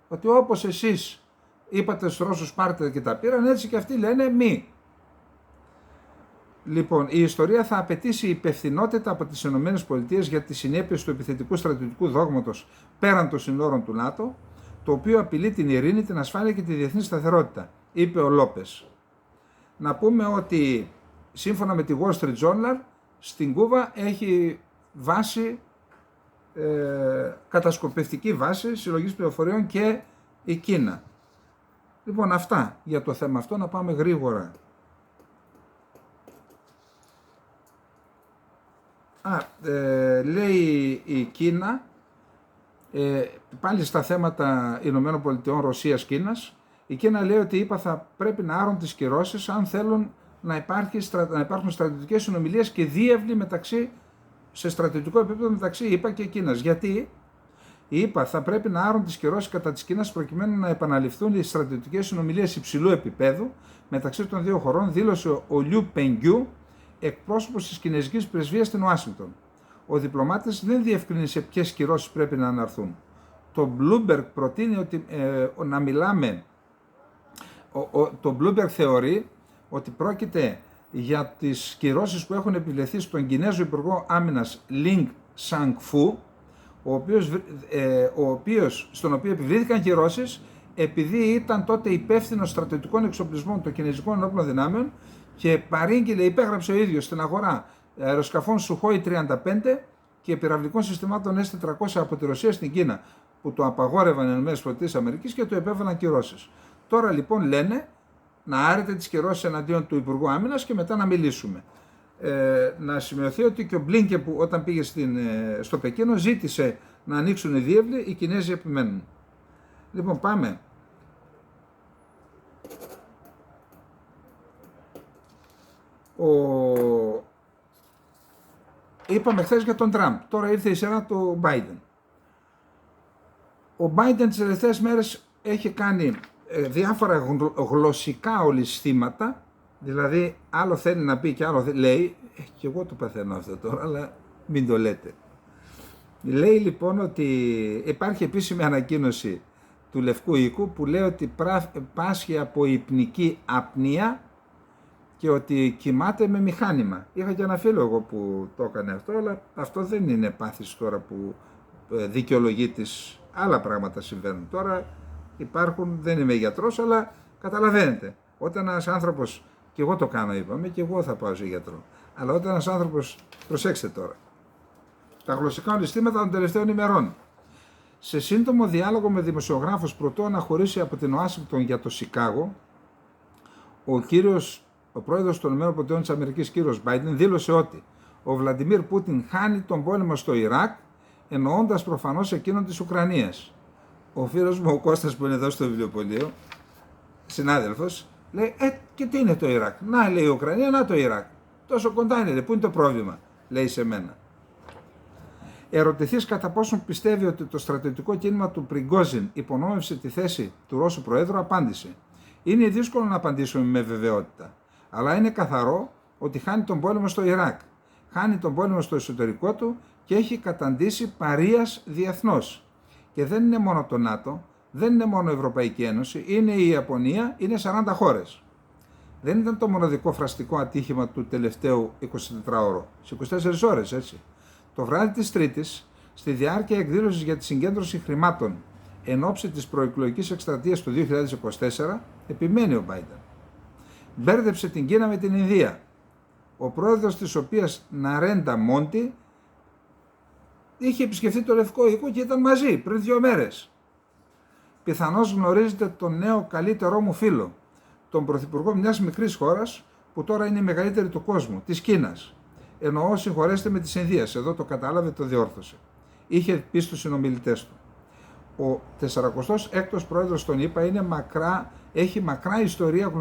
ότι όπως εσείς είπατε στους Ρώσους πάρτε και τα πήραν, έτσι και αυτοί λένε μη. Λοιπόν, η ιστορία θα απαιτήσει υπευθυνότητα από τις ΗΠΑ για τις συνέπειες του επιθετικού στρατιωτικού δόγματος πέραν των συνόρων του ΝΑΤΟ, το οποίο απειλεί την ειρήνη, την ασφάλεια και τη διεθνή σταθερότητα, είπε ο Λόπες. Να πούμε ότι σύμφωνα με τη Wall Street Journal, στην Κούβα έχει βάση, κατασκοπευτική βάση συλλογής πληροφοριών και η Κίνα. Λοιπόν, αυτά για το θέμα αυτό, να πάμε γρήγορα. Λέει η Κίνα, πάλι στα θέματα Ηνωμένων Πολιτειών, Ρωσίας, Κίνας, η Κίνα λέει ότι οι ΗΠΑ θα πρέπει να άρουν τις κυρώσεις αν θέλουν να υπάρχουν στρατιωτικές συνομιλίες και διεύλη σε στρατιωτικό επίπεδο μεταξύ ΗΠΑ και Κίνας. Γιατί οι ΗΠΑ θα πρέπει να άρουν τις κυρώσεις κατά της Κίνας προκειμένου να επαναληφθούν οι στρατιωτικές συνομιλίες υψηλού επίπεδου μεταξύ των δύο χωρών, δήλωσε ο Λιου Πενγκιού, εκπρόσωπος της Κινέζικης Πρεσβείας στην Ουάσιγκτον. Ο διπλωμάτης δεν διευκρίνησε ποιες κυρώσεις πρέπει να αναρθούν. Το Bloomberg προτείνει ότι να μιλάμε. Το Bloomberg θεωρεί ότι πρόκειται για τις κυρώσεις που έχουν επιβληθεί στον Κινέζο Υπουργό Άμυνας Λινγκ Σανγκφού, στον οποίο επιβλήθηκαν κυρώσεις επειδή ήταν τότε υπεύθυνος στρατιωτικών εξοπλισμών των Κινέζικων Ενόπλων Δυνάμεων και παρήγγειλε, υπέγραψε ο ίδιος στην αγορά αεροσκαφών Σουχόι 35 και πυραυλικών συστημάτων S-400 από τη Ρωσία στην Κίνα, που το απαγόρευαν οι ΗΠΑ και το επέβαλαν κυρώσεις. Τώρα λοιπόν λένε να άρετε τις κυρώσεις εναντίον του Υπουργού Άμυνας και μετά να μιλήσουμε. Να σημειωθεί ότι και ο Μπλίνκε που όταν πήγε στο Πεκίνο ζήτησε να ανοίξουν οι διεύλοι, οι Κινέζοι επιμένουν. Λοιπόν, πάμε. Είπαμε χθες για τον Τραμπ, τώρα ήρθε η σειρά του Biden. Ο Biden τις τελευταίες μέρες έχει κάνει διάφορα γλωσσικά ολισθήματα, δηλαδή άλλο θέλει να πει και άλλο λέει, και εγώ το παθαίνω αυτό τώρα, αλλά μην το λέτε. Λέει λοιπόν ότι υπάρχει επίσημη ανακοίνωση του Λευκού Οίκου που λέει ότι πάσχει από υπνική απνία και ότι κοιμάται με μηχάνημα. Είχα και ένα φίλο εγώ που το έκανε αυτό, αλλά αυτό δεν είναι πάθηση τώρα που δικαιολογεί τις άλλα πράγματα συμβαίνουν. Τώρα υπάρχουν, δεν είμαι γιατρός, αλλά καταλαβαίνετε, όταν ένας άνθρωπος, και εγώ το κάνω είπαμε, και εγώ θα πάω σε γιατρό, αλλά όταν ένας άνθρωπος, προσέξτε τώρα, τα γλωσσικά ολισθήματα των τελευταίων ημερών. Σε σύντομο διάλογο με δημοσιογράφους πρωτού αναχωρήσει από την Ουάσιγκτον για το Σικάγο, ο πρόεδρος των ΗΠΑ, κύριος Biden, δήλωσε ότι ο Βλαντιμίρ Πούτιν χάνει τον πόλεμο στο Ιράκ, εννοώντας προφανώς εκείνον της Ουκρανίας. Ο φίλος μου ο Κώστας που είναι εδώ στο βιβλιοπωλείο, συνάδελφος, λέει και τι είναι το Ιράκ? Να, λέει η Ουκρανία, να το Ιράκ. Τόσο κοντά είναι, πού είναι το πρόβλημα, λέει σε μένα. Ερωτηθείς κατά πόσον πιστεύει ότι το στρατιωτικό κίνημα του Πριγκόζιν υπονόμευσε τη θέση του Ρώσου Προέδρου, απάντησε: είναι δύσκολο να απαντήσουμε με βεβαιότητα, αλλά είναι καθαρό ότι χάνει τον πόλεμο στο Ιράκ, χάνει τον πόλεμο στο εσωτερικό του και έχει καταντήσει παρείας διεθνώς. Και δεν είναι μόνο το ΝΑΤΟ, δεν είναι μόνο η Ευρωπαϊκή Ένωση, είναι η Ιαπωνία, είναι 40 χώρες. δεν ήταν το μοναδικό φραστικό ατύχημα του τελευταίου 24ωρου, σε 24 ώρες έτσι. Το βράδυ της Τρίτης, στη διάρκεια εκδήλωσης για τη συγκέντρωση χρημάτων εν ώψη της προεκλογικής εκστρατείας του 2024, επιμένει ο Biden, μπέρδεψε την Κίνα με την Ινδία, ο πρόεδρος της οποίας, Ναρέντα Μόντι, είχε επισκεφθεί το Λευκό Οίκο και ήταν μαζί πριν 2 μέρες. Πιθανώς γνωρίζετε τον νέο καλύτερό μου φίλο, τον πρωθυπουργό μιας μικρής χώρας που τώρα είναι η μεγαλύτερη του κόσμου, της Κίνας. Εννοώ, συγχωρέστε, με της Ινδίας, εδώ το κατάλαβε, το διόρθωσε. Είχε πει στους συνομιλητές του. Ο 46ος πρόεδρος των ΗΠΑ έχει μακρά ιστορία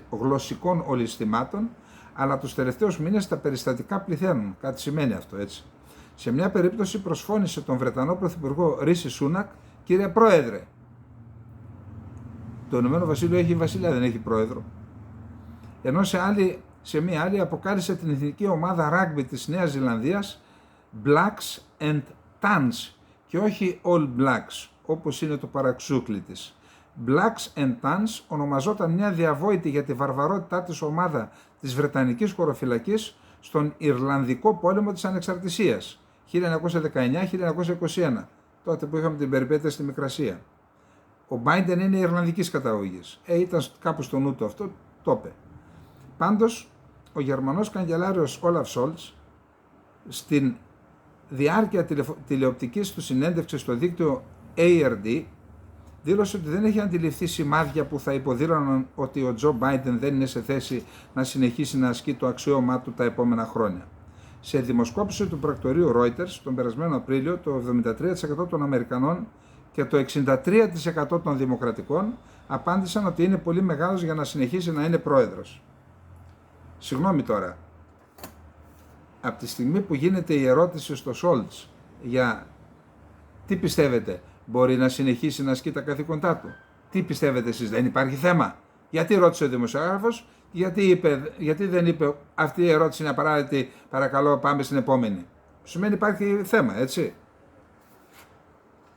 γλωσσικών ολισθημάτων, αλλά τους τελευταίους μήνες τα περιστατικά πληθαίνουν. Κάτι σημαίνει αυτό, έτσι. Σε μια περίπτωση προσφώνησε τον Βρετανό πρωθυπουργό Ρίση Σούνακ, κύριε Πρόεδρε. Το Ηνωμένο Βασίλειο έχει βασιλιά, δεν έχει πρόεδρο. Ενώ σε μια άλλη αποκάλυψε την εθνική ομάδα ράγκμπι της Νέας Ζηλανδίας Blacks and Tans και όχι All Blacks, όπως είναι το παραξούκλι της. Blacks and Tans ονομαζόταν μια διαβόητη για τη βαρβαρότητά της ομάδα της Βρετανικής χωροφυλακής στον Ιρλανδικό πόλεμο της Ανεξαρτησίας 1919-1921, τότε που είχαμε την περιπέτεια στη Μικρασία. Ο Μπάιντεν είναι Ιρλανδικής καταγωγής. Ήταν κάπου στο νου του αυτό, το είπε. Πάντως, ο Γερμανός καγκελάριος Όλαφ Σόλτς, στην διάρκεια τηλεοπτικής του συνέντευξης στο δίκτυο ARD, δήλωσε ότι δεν έχει αντιληφθεί σημάδια που θα υποδήλωναν ότι ο Τζο Μπάιντεν δεν είναι σε θέση να συνεχίσει να ασκεί το αξίωμά του τα επόμενα χρόνια. Σε δημοσκόπηση του πρακτορείου Reuters τον περασμένο Απρίλιο, το 73% των Αμερικανών και το 63% των Δημοκρατικών απάντησαν ότι είναι πολύ μεγάλος για να συνεχίσει να είναι πρόεδρος. Συγγνώμη τώρα, από τη στιγμή που γίνεται η ερώτηση στο Σόλτς για τι πιστεύετε, μπορεί να συνεχίσει να ασκεί τα καθήκοντά του. Τι πιστεύετε εσείς, δεν υπάρχει θέμα? Γιατί ρώτησε ο δημοσιογράφος, γιατί δεν είπε αυτή η ερώτηση είναι απαράδεκτη, παρακαλώ πάμε στην επόμενη. Σημαίνει υπάρχει θέμα, έτσι.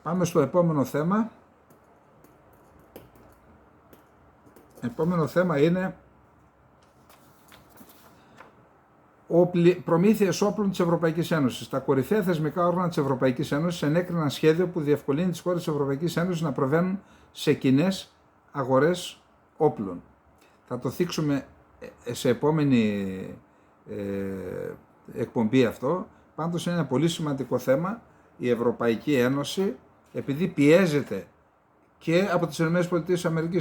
Πάμε στο επόμενο θέμα. Επόμενο θέμα είναι προμήθειες όπλων της Ευρωπαϊκής Ένωσης. Τα κορυφαία θεσμικά όργανα της Ευρωπαϊκής Ένωσης ενέκριναν σχέδιο που διευκολύνει τις χώρες της Ευρωπαϊκής Ένωσης να προβαίνουν σε κοινές αγορές όπλων. Θα το θίξουμε σε επόμενη εκπομπή αυτό. Πάντως είναι ένα πολύ σημαντικό θέμα. Η Ευρωπαϊκή Ένωση, επειδή πιέζεται και από τις ΗΠΑ,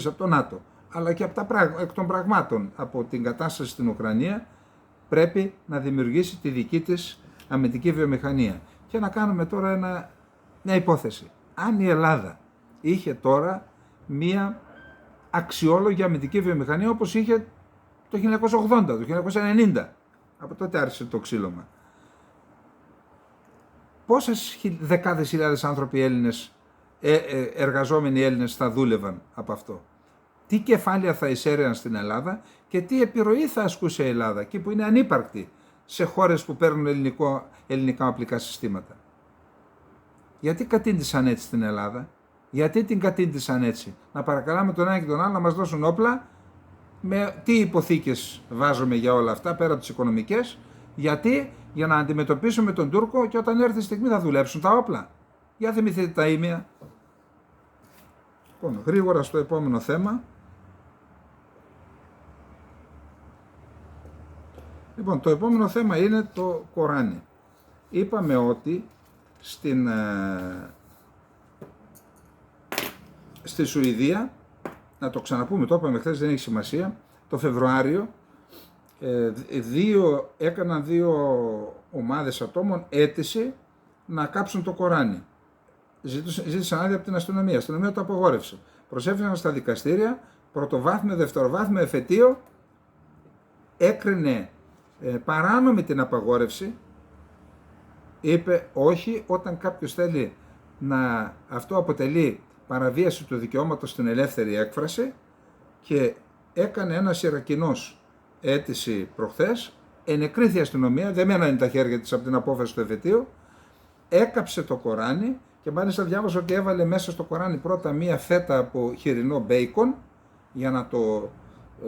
από το ΝΑΤΟ, αλλά και από εκ των πραγμάτων από την κατάσταση στην Ουκρανία, πρέπει να δημιουργήσει τη δική της αμυντική βιομηχανία. Και να κάνουμε τώρα μια υπόθεση. Αν η Ελλάδα είχε τώρα μια αξιόλογη αμυντική βιομηχανία όπως είχε το 1980, το 1990, από τότε άρχισε το ξύλωμα. Πόσες δεκάδες χιλιάδες άνθρωποι Έλληνες, εργαζόμενοι Έλληνες θα δούλευαν από αυτό? Τι κεφάλαια θα εισέρεαν στην Ελλάδα και τι επιρροή θα ασκούσε η Ελλάδα, εκεί που είναι ανύπαρκτη σε χώρες που παίρνουν ελληνικά οπλικά συστήματα. Γιατί κατήντησαν έτσι στην Ελλάδα? Γιατί την κατήντησαν έτσι? Να παρακαλάμε τον ένα και τον άλλο να μας δώσουν όπλα. Με τι υποθήκες βάζουμε για όλα αυτά πέρα από τις οικονομικές? Γιατί? Για να αντιμετωπίσουμε τον Τούρκο και όταν έρθει η στιγμή θα δουλέψουν τα όπλα. Για θυμηθείτε τα ήμια. Λοιπόν, γρήγορα στο επόμενο θέμα. Λοιπόν, το επόμενο θέμα είναι το Κοράνι. Είπαμε ότι στη Σουηδία, να το ξαναπούμε, το είπαμε χθες, δεν έχει σημασία, το Φεβρουάριο έκαναν 2 ομάδες ατόμων αίτηση να κάψουν το Κοράνι. Ζήτησαν άδεια από την αστυνομία. Η αστυνομία το απογόρευσε. Προσέφεραν στα δικαστήρια, πρωτοβάθμιο, δευτεροβάθμιο, εφετείο, έκρινε παράνομη την απαγόρευση, είπε όχι, όταν κάποιος θέλει να αυτό αποτελεί παραβίαση του δικαιώματος στην ελεύθερη έκφραση, και έκανε ένας Ιρακινός αίτηση προχθές, ενεκρίθη η αστυνομία, δεν μένανε τα χέρια της από την απόφαση του εφετείου, έκαψε το Κοράνι και μάλιστα διάβασα ότι έβαλε μέσα στο Κοράνι πρώτα μία φέτα από χοιρινό μπέικον για να το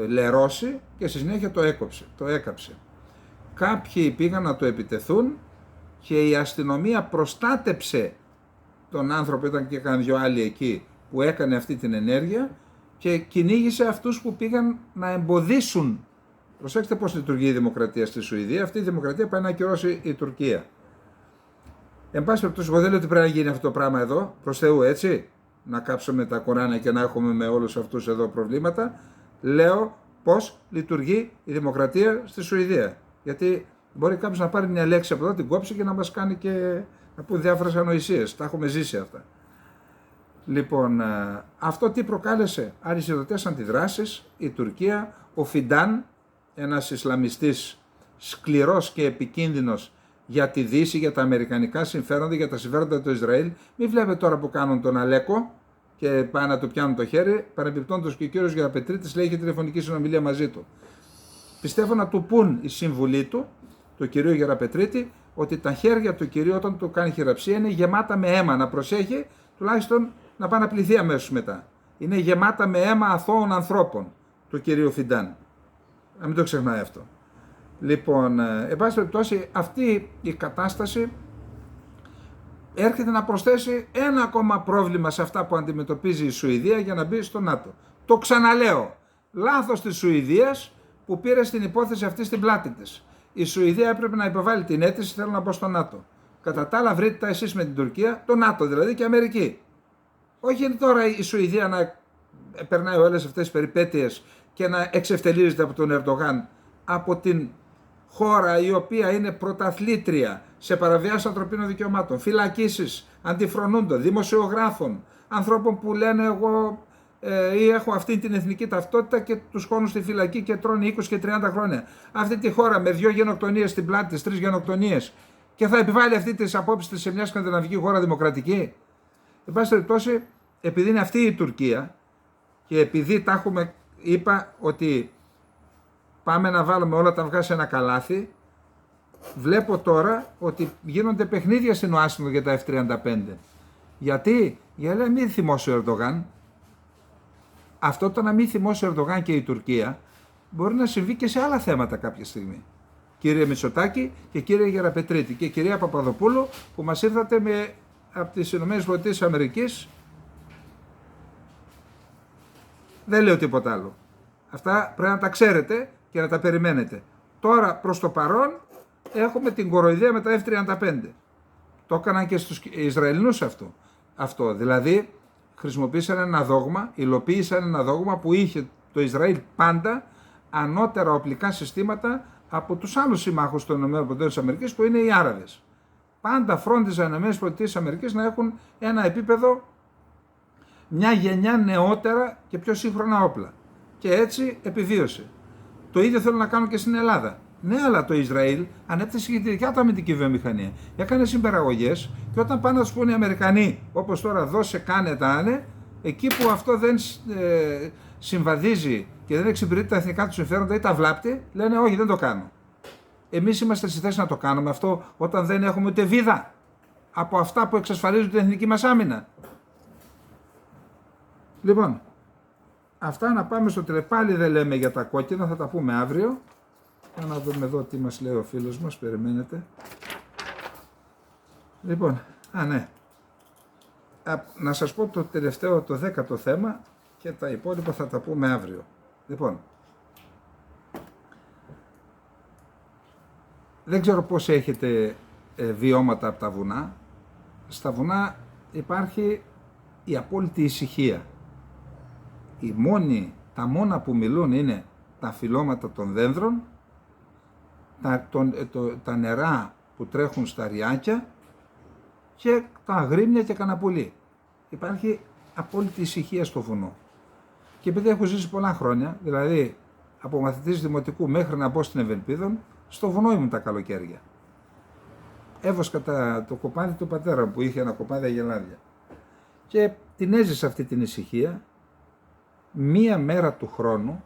λερώσει και στη συνέχεια το έκαψε. Κάποιοι πήγαν να το επιτεθούν και η αστυνομία προστάτεψε τον άνθρωπο, ήταν και κανένα δυο άλλοι εκεί που έκανε αυτή την ενέργεια και κυνήγησε αυτούς που πήγαν να εμποδίσουν. Προσέξτε πώς λειτουργεί η δημοκρατία στη Σουηδία. Αυτή η δημοκρατία πάει να ακυρώσει η Τουρκία. Εν πάση περιπτώσει, εγώ δεν λέω ότι πρέπει να γίνει αυτό το πράγμα εδώ, προς Θεού, έτσι, να κάψουμε τα Κοράνια και να έχουμε με όλους αυτούς εδώ προβλήματα. Λέω πώς λειτουργεί η δημοκρατία στη Σουηδία. Γιατί μπορεί κάποιος να πάρει μια λέξη από εδώ, την κόψει και να μας κάνει και να πούμε διάφορες ανοησίες. Τα έχουμε ζήσει αυτά. Λοιπόν, αυτό τι προκάλεσε? Αριστεροτές αντιδράσεις, η Τουρκία, ο Φιντάν, ένας Ισλαμιστής σκληρός και επικίνδυνος για τη Δύση, για τα αμερικανικά συμφέροντα, για τα συμφέροντα του Ισραήλ. Μην βλέπετε τώρα που κάνουν τον Αλέκο και πάνε να του πιάνουν το χέρι. Παρεμπιπτόντως και ο κύριος Γεραπετρίτης λέει: είχε τηλεφωνική συνομιλία μαζί του. Πιστεύω να του πούν οι σύμβουλοι του κυρίου Γεραπετρίτη, ότι τα χέρια του κυρίου όταν του κάνει χειραψία είναι γεμάτα με αίμα. Να προσέχει, τουλάχιστον να πάει να πληθεί αμέσως μετά. Είναι γεμάτα με αίμα αθώων ανθρώπων του κυρίου Φιντάν. Να μην το ξεχνάει αυτό. Λοιπόν, εν πάση περιπτώσει, αυτή η κατάσταση έρχεται να προσθέσει ένα ακόμα πρόβλημα σε αυτά που αντιμετωπίζει η Σουηδία για να μπει στο ΝΑΤΟ. Το ξαναλέω, λάθος της Σουηδίας που πήρε στην υπόθεση αυτή στην πλάτη της. Η Σουηδία έπρεπε να υποβάλει την αίτηση, θέλω να μπω στο ΝΑΤΟ. Κατά τα άλλα, βρείτε τα εσείς με την Τουρκία, το ΝΑΤΟ δηλαδή και η Αμερική. Όχι τώρα η Σουηδία να περνάει όλες αυτές τις περιπέτειες και να εξευτελίζεται από τον Ερντογάν, από την χώρα η οποία είναι πρωταθλήτρια σε παραβιάσεις ανθρωπίνων δικαιωμάτων, φυλακίσεις αντιφρονούντων, δημοσιογράφων, ανθρώπων που λένε εγώ ή έχω αυτή την εθνική ταυτότητα και τους χώνουν στη φυλακή και τρώνε 20 και 30 χρόνια. Αυτή τη χώρα με 2 γενοκτονίες στην πλάτη της, 3 γενοκτονίες, και θα επιβάλλει αυτή τις απόψεις της σε μια σκανδιναβική χώρα δημοκρατική? Εν πάση περιπτώσει, επειδή είναι αυτή η Τουρκία και επειδή τα έχουμε, είπα ότι πάμε να βάλουμε όλα τα αυγά σε ένα καλάθι, βλέπω τώρα ότι γίνονται παιχνίδια στην Ουάσιγκτον για τα F-35. Γιατί? Για να μην θυμώσει ο Ερντογάν. Αυτό το να μην θυμώσει ο Ερντογάν και η Τουρκία μπορεί να συμβεί και σε άλλα θέματα κάποια στιγμή. Κύριε Μητσοτάκη και κύριε Γεραπετρίτη και κυρία Παπαδοπούλου που μας ήρθατε από τις ΗΠΑ. Δεν λέω τίποτα άλλο. Αυτά πρέπει να τα ξέρετε και να τα περιμένετε. Τώρα προς το παρόν έχουμε την κοροϊδία με τα F-35. Το έκαναν και στους Ισραηλινούς αυτό. Δηλαδή χρησιμοποίησαν ένα δόγμα, υλοποίησαν ένα δόγμα που είχε το Ισραήλ πάντα ανώτερα οπλικά συστήματα από τους άλλους συμμάχους των ΗΠΑ που είναι οι Άραβες. Πάντα φρόντιζαν οι ΗΠΑ να έχουν ένα επίπεδο, μια γενιά νεότερα και πιο σύγχρονα όπλα. Και έτσι επιβίωσε. Το ίδιο θέλουν να κάνουν και στην Ελλάδα. Ναι, αλλά το Ισραήλ ανέπτυξε και τη δικιά του αμυντική βιομηχανία. Έκανε συμπαραγωγές και όταν πάνε να του πούνε οι Αμερικανοί, όπως τώρα δώσε, κάνε, τάνε, εκεί που αυτό δεν συμβαδίζει και δεν εξυπηρετεί τα εθνικά του συμφέροντα ή τα βλάπτει, λένε όχι, δεν το κάνω. Εμείς είμαστε στη θέση να το κάνουμε αυτό όταν δεν έχουμε ούτε βίδα από αυτά που εξασφαλίζουν την εθνική μας άμυνα. Λοιπόν, αυτά να πάμε στο τρεπάλι, δεν λέμε για τα κόκκινα, θα τα πούμε αύριο. Για να δούμε εδώ τι μας λέει ο φίλος μας, περιμένετε. Λοιπόν, ναι. Να σας πω το τελευταίο, το 10ο θέμα και τα υπόλοιπα θα τα πούμε αύριο. Λοιπόν, δεν ξέρω πώς έχετε βιώματα από τα βουνά. Στα βουνά υπάρχει η απόλυτη ησυχία. Τα μόνα που μιλούν είναι τα φυλλώματα των δένδρων, τα νερά που τρέχουν στα ριάκια και τα αγρίμια και καναπουλί. Υπάρχει απόλυτη ησυχία στο βουνό. Και επειδή έχω ζήσει πολλά χρόνια, δηλαδή από μαθητής δημοτικού μέχρι να μπω στην Ευελπίδων, στο βουνό ήμουν τα καλοκαίρια. Έβοσκα το κοπάδι του πατέρα μου που είχε ένα κοπάδι αγελάδια. Και την έζησα αυτή την ησυχία μία μέρα του χρόνου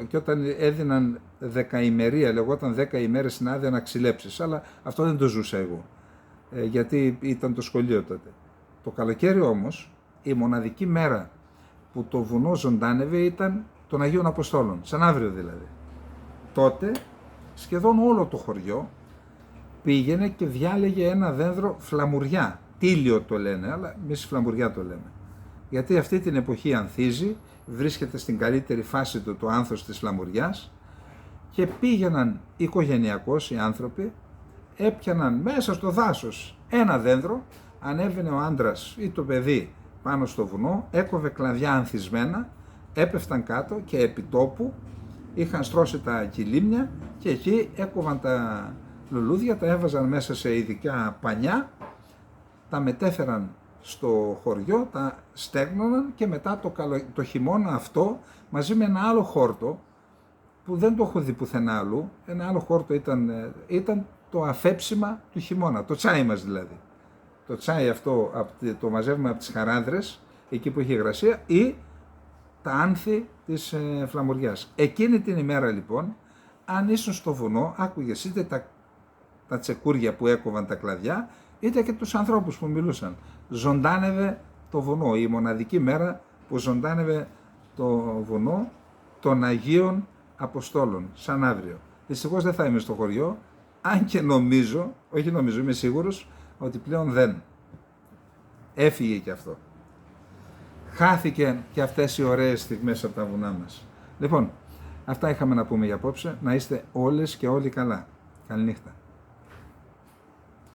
και όταν έδιναν δεκαημερία, λεγόταν 10 ημέρες στην άδεια να ξυλέψεις, αλλά αυτό δεν το ζούσα εγώ, γιατί ήταν το σχολείο τότε. Το καλοκαίρι όμως, η μοναδική μέρα που το βουνό ζωντάνευε ήταν των Αγίων Αποστόλων, σαν αύριο δηλαδή. Τότε σχεδόν όλο το χωριό πήγαινε και διάλεγε ένα δέντρο φλαμουριά. Τίλιο το λένε, αλλά εμείς φλαμουριά το λέμε. Γιατί αυτή την εποχή ανθίζει, βρίσκεται στην καλύτερη φάση του το άνθος της φλαμουριάς και πήγαιναν οικογενειακώς οι άνθρωποι, έπιαναν μέσα στο δάσος ένα δέντρο, ανέβαινε ο άντρας ή το παιδί πάνω στο βουνό, έκοβε κλαδιά ανθισμένα, έπεφταν κάτω και επί τόπου είχαν στρώσει τα κιλίμια και εκεί έκοβαν τα λουλούδια, τα έβαζαν μέσα σε ειδικά πανιά, τα μετέφεραν στο χωριό, τα στέγνωναν και μετά το χειμώνα αυτό μαζί με ένα άλλο χόρτο που δεν το έχω δει πουθενά αλλού, ένα άλλο χόρτο ήταν το αφέψιμα του χειμώνα, το τσάι μας δηλαδή. Το τσάι αυτό το μαζεύουμε από τις χαράδρες, εκεί που έχει υγρασία, ή τα άνθη της φλαμουριάς. Εκείνη την ημέρα λοιπόν, αν ήσουν στο βουνό, άκουγες είτε τα τσεκούρια που έκοβαν τα κλαδιά, είτε και τους ανθρώπους που μιλούσαν. Ζωντάνευε το βουνό, η μοναδική μέρα που ζωντάνευε το βουνό των Αγίων Αποστόλων, σαν αύριο. Δυστυχώς δεν θα είμαι στο χωριό, αν και είμαι σίγουρος ότι πλέον δεν. Έφυγε και αυτό. Χάθηκε και αυτές οι ωραίες στιγμές από τα βουνά μας. Λοιπόν, αυτά είχαμε να πούμε για απόψε. Να είστε όλες και όλοι καλά. Καληνύχτα.